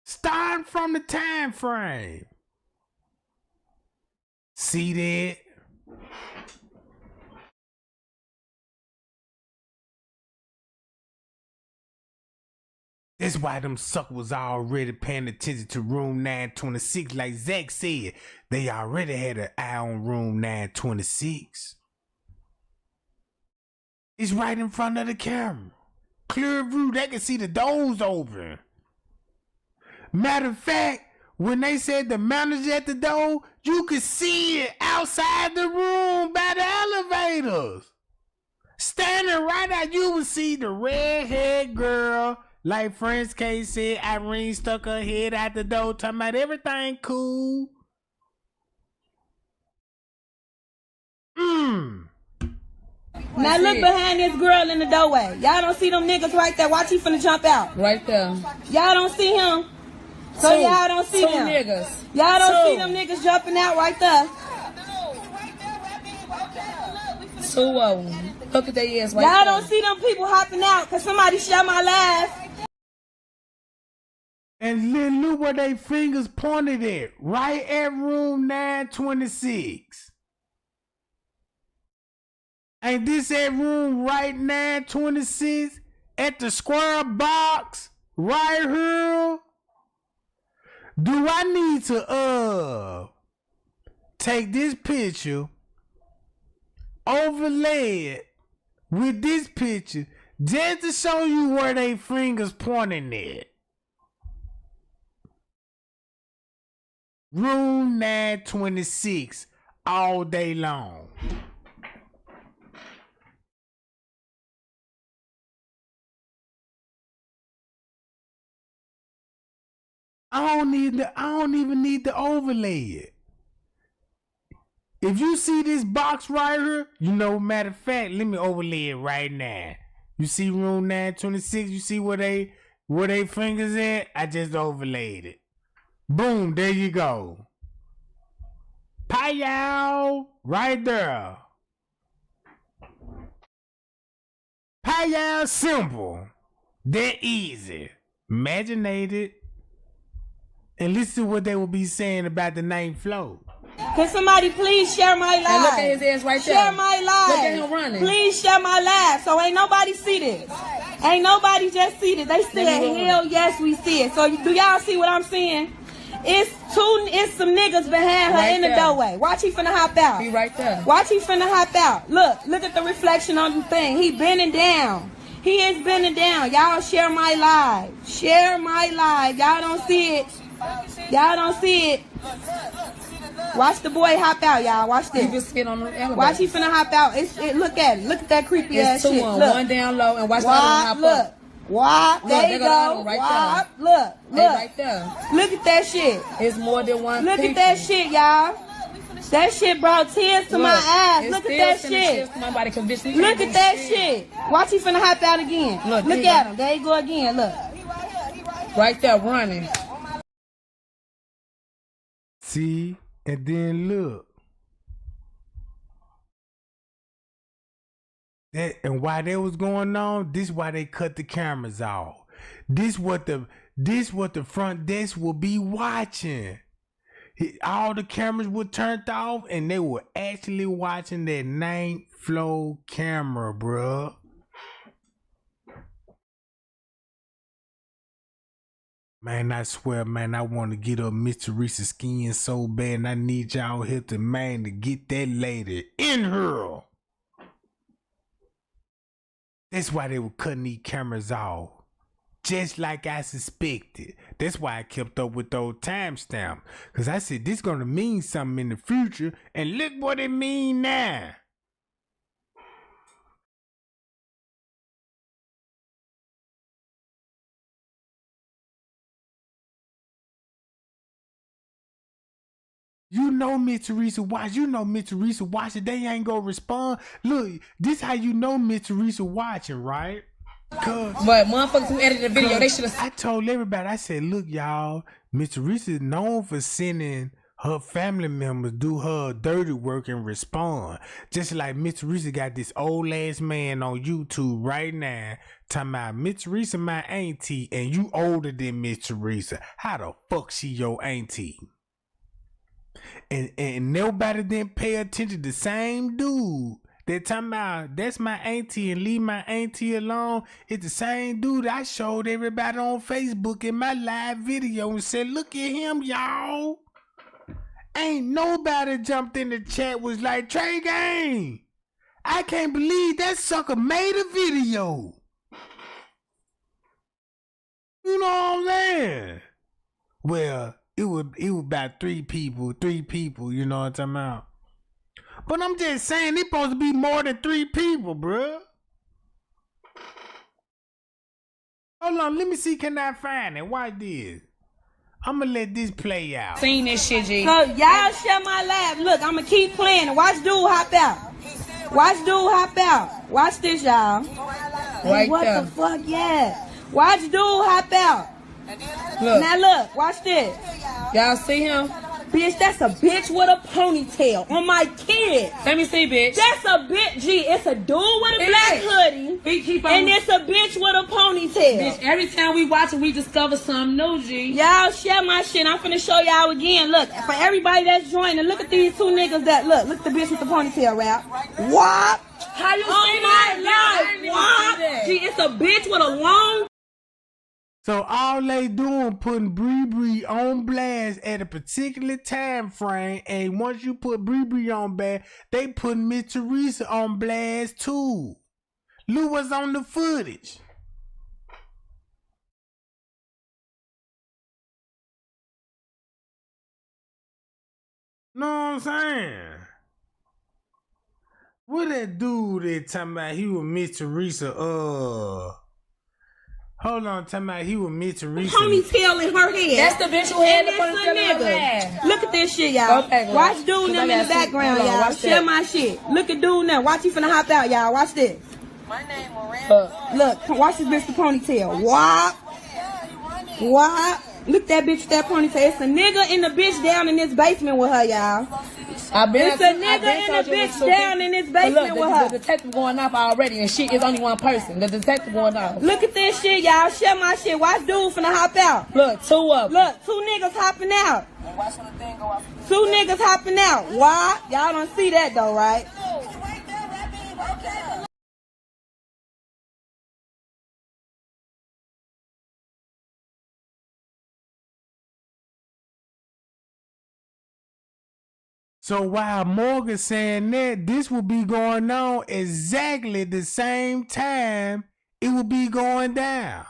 Starting from the time frame. See that? That's why them suckers was already paying attention to room 926. Like Zack said, they already had an eye on room 926. It's right in front of the camera. Clear view, they can see the doors open. Matter of fact, when they said the manager at the door, you could see it outside the room by the elevators. Standing right out, you would see the red-haired girl. Like Friends K said, Irene stuck her head out the door, talking about everything cool. Now look behind this girl in the doorway. Y'all don't see them niggas right there. Watch, he finna jump out. Right there. Y'all don't see him. So y'all don't see them. Niggas. Y'all don't see them niggas jumping out right there. Two of them. Look at their ass right Y'all there. don't see them people hopping out because somebody shot my live. And then look where they fingers pointed at. Right at room 926. Ain't this at room right 926? At the square box? Right here? Do I need to take this picture, overlay it with this picture, just to show you where they fingers pointing at. Room 926 all day long. I don't even need to overlay it. If you see this box right here, you know, matter of fact, let me overlay it right now. You see room 926, you see where they fingers at? I just overlaid it. Boom, there you go. Pow, right there. Pow, simple. That easy. Imaginated. And listen to what they will be saying about the 9th floor. Can somebody please share my live? And look at his ass right there. Share my live. Look at him running. Please share my live so ain't nobody see this. Ain't nobody just see this. They said, hell yes, we see it. So do y'all see what I'm saying? It's some niggas behind her in the doorway. Watch, he finna hop out. Be right there. Watch, he finna hop out. Look at the reflection on the thing. He bending down. He is bending down. Y'all share my live. Share my live. Y'all don't see it. Y'all don't see it. Watch the boy hop out, y'all. Watch this. He just spit on the elevator. Watch, he finna hop out. Look at it. Look at that creepy ass shit. It's 2 on, one down low, and watch the other one hop up. Wop, there you go. Right Wop, there. look. Right there. Look at that shit. It's more than one. Look at that shit, y'all. That shit brought tears to my eyes. Look at that shit. Look at that shit. Watch, he finna hop out again. Look at him. There you go again. Look. Right there, running. See, and then look. And while that was going on, this why they cut the cameras off. This what the front desk will be watching. All the cameras were turned off, and they were actually watching that 9th floor camera, bruh. Man, I swear, man, I want to get up Miss Teresa's skin so bad, and I need y'all here to get that lady in her. That's why they were cutting these cameras off. Just like I suspected. That's why I kept up with those timestamps. Because I said, this going to mean something in the future. And look what it mean now. You know Miss Teresa watch. You know Miss Teresa watching. They ain't gonna respond. Look, this how you know Miss Teresa watching, right? But motherfuckers who edited the video, they should have. I told everybody. I said, look, y'all. Miss Teresa is known for sending her family members do her dirty work and respond. Just like Miss Teresa got this old ass man on YouTube right now talking about Miss Teresa my auntie, and you older than Miss Teresa. How the fuck she your auntie? And nobody didn't pay attention. The same dude that talking about that's my auntie and leave my auntie alone. It's the same dude I showed everybody on Facebook in my live video and said, look at him, y'all. Ain't nobody jumped in the chat was like, Trey Gang, I can't believe that sucker made a video. You know what I'm saying? Well, it was about three people, you know what I'm talking about? But I'm just saying, it's supposed to be more than 3 people, bruh. Hold on, let me see, can I find it? Watch this. I'm gonna let this play out. Seen this shit, G. So y'all share my live. Look, I'm gonna keep playing. Watch dude hop out. Watch dude hop out. Watch this, y'all. Right what there. The fuck, yeah. Watch dude hop out. Look. Now look, watch this. Y'all see him? Bitch, that's a bitch with a ponytail on my kid. Let me see, bitch. That's a bitch, G. It's a dude with a black hoodie. And it's a bitch with a ponytail. Bitch, every time we watch it, we discover something new, G. Y'all share my shit. I'm finna show y'all again. Look, for everybody that's joining, look at these 2 niggas that look. Look at the bitch with the ponytail, rap. What? How you oh say that? My life. What? G, it's a bitch with a long So all they doing putting Bree on blast at a particular time frame, and once you put Bree on blast, they put Miss Teresa on blast too. Look what's on the footage. Know what I'm saying? What that dude that talking about he was Miss Teresa, hold on, talking about he was Miss Teresa. Ponytail in her head. That's the bitch who had the ponytail in her head. Look at this shit, y'all. Okay, watch dude them in the background, y'all. Watch Share that. my shit. Look at dude now. Watch he finna hop out, y'all. Watch this. My name Miranda. Look, watch this bitch the ponytail. Wop. Wop. Look that bitch with that ponytail. It's a nigga in the bitch down in this basement with her, y'all. It's a nigga in the bitch down in this basement with her. The detective going off already, and she is only one person. The detective going off. Look at this shit, y'all. Share my shit. Watch dude finna hop out. Look, two of them. Look, 2 niggas hopping out. 2 niggas hopping out. Why? Y'all don't see that though, right? So while Morgan saying that, this will be going on exactly the same time it will be going down.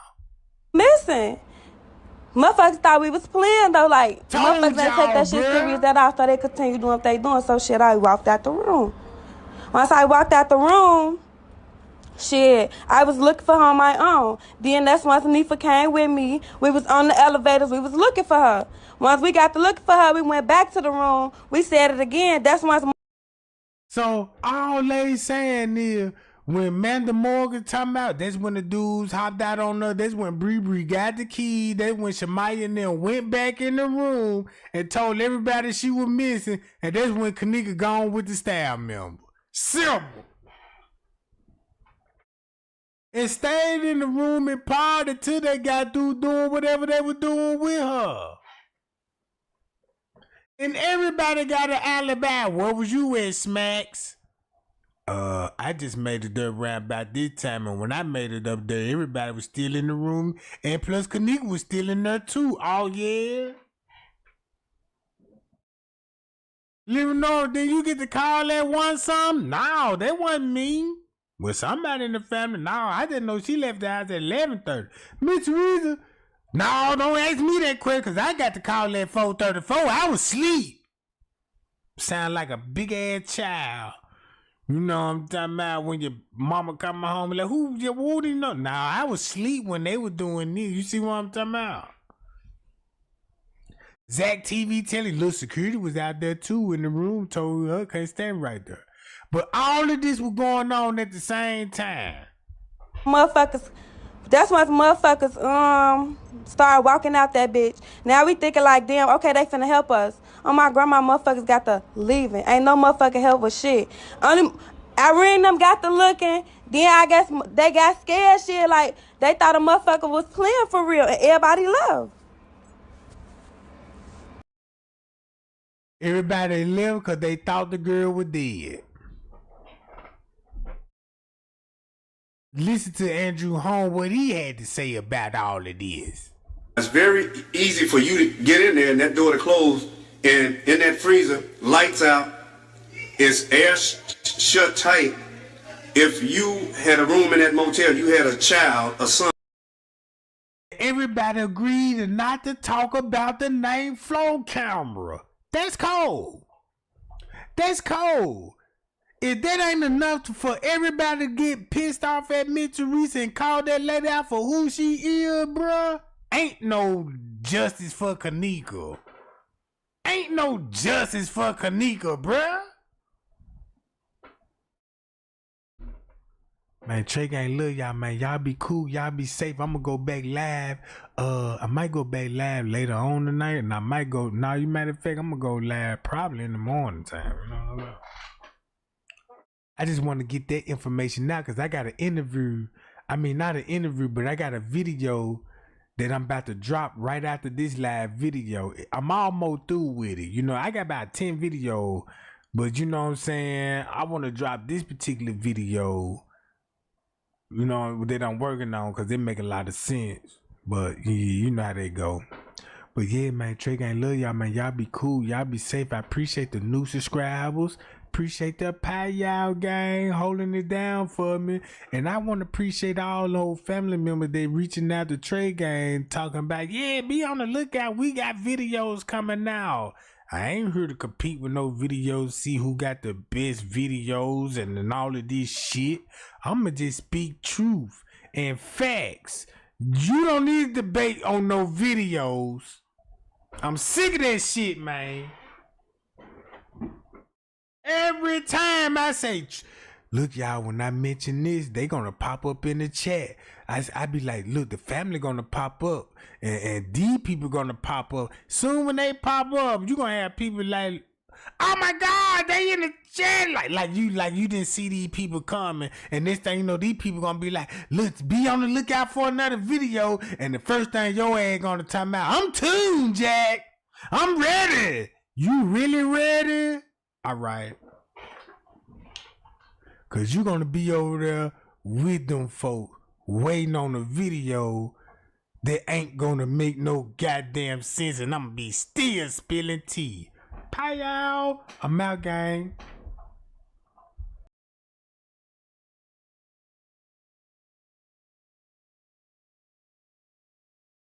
Listen, motherfuckers thought we was playing though. Like, Told motherfuckers didn't take that shit y'all, bruh. serious at all, so they continue doing what they doing. So shit, I walked out the room. Once I walked out the room, shit, I was looking for her on my own. Then that's once Nifa came with me. We was on the elevators. We was looking for her. Once we got to looking for her, we went back to the room. We said it again. That's once. So all they saying is when Amanda Morgan talking about, that's when the dudes hopped out on her. That's when Bree got the key. That's when Shamaya and them went back in the room and told everybody she was missing. And that's when Kenneka gone with the staff member. Simple. And stayed in the room and partied till they got through doing whatever they were doing with her. And everybody got an alibi. Where was you at, Smacks? I just made it up around about this time, and when I made it up there, everybody was still in the room, and plus Kenneka was still in there too. Oh yeah. You know, then you get to call that one something? No, that wasn't me. Well, somebody in the family. No, I didn't know she left the house at 11:30. Miss Teresa. No, don't ask me that question, because I got to call at 4:34. I was asleep. Sound like a big ass child. You know what I'm talking about, when your mama come home and like, who do you know? Nah, I was asleep when they were doing this. You see what I'm talking about? Zack TV telling little security was out there too in the room, told her can't stand right there. But all of this was going on at the same time. Motherfuckers. That's once motherfuckers start walking out that bitch. Now we thinking like, damn, okay, they finna help us. Oh, my grandma motherfuckers got to leaving. Ain't no motherfucking help with shit. Only Irene them got to looking. Then I guess they got scared shit. Like, they thought a motherfucker was playing for real. And everybody left. Everybody left because they thought the girl was dead. Listen to Andrew Holmes, what he had to say about all of this. It's very easy for you to get in there and that door to close, and in that freezer, lights out, it's air shut tight. If you had a room in that motel, you had a child, a son. Everybody agreed not to talk about the night floor camera. That's cold. That's cold. If that ain't enough for everybody to get pissed off at Miss Teresa and call that lady out for who she is, bruh, ain't no justice for Kenneka. Ain't no justice for Kenneka, bruh. Man, Trey ain't love y'all, man. Y'all be cool. Y'all be safe. I'm gonna go back live. I might go back live later on tonight, and I might go. Now, you matter of fact, I'm gonna go live probably in the morning time. You know? I just want to get that information now because I got an interview. I mean, not an interview, but I got a video that I'm about to drop right after this live video. I'm almost through with it. You know, I got about 10 videos, but you know what I'm saying? I want to drop this particular video, you know, that I'm working on because it make a lot of sense. But you know how they go. But yeah, man, Trey Gang, love y'all, man. Y'all be cool. Y'all be safe. I appreciate the new subscribers. Appreciate the pie y'all gang holding it down for me. And I want to appreciate all the old family members they reaching out to Trey Gang talking about, yeah, be on the lookout. We got videos coming out. I ain't here to compete with no videos, see who got the best videos and all of this shit. I'ma just speak truth and facts. You don't need to debate on no videos. I'm sick of that shit, man. Every time I say, look, y'all, when I mention this, they gonna pop up in the chat. I be like, look, the family gonna pop up, and these people gonna pop up. Soon when they pop up, you gonna have people like, oh my God, they in the chat. Like you didn't see these people coming, and this thing, you know, these people gonna be like, look, be on the lookout for another video, and the first thing your ass gonna time out, I'm tuned, Jack. I'm ready. You really ready? All right. Cause you gonna be over there with them folk waiting on a video that ain't gonna make no goddamn sense, and I'm gonna be still spilling tea. Bye, y'all. I'm out, gang.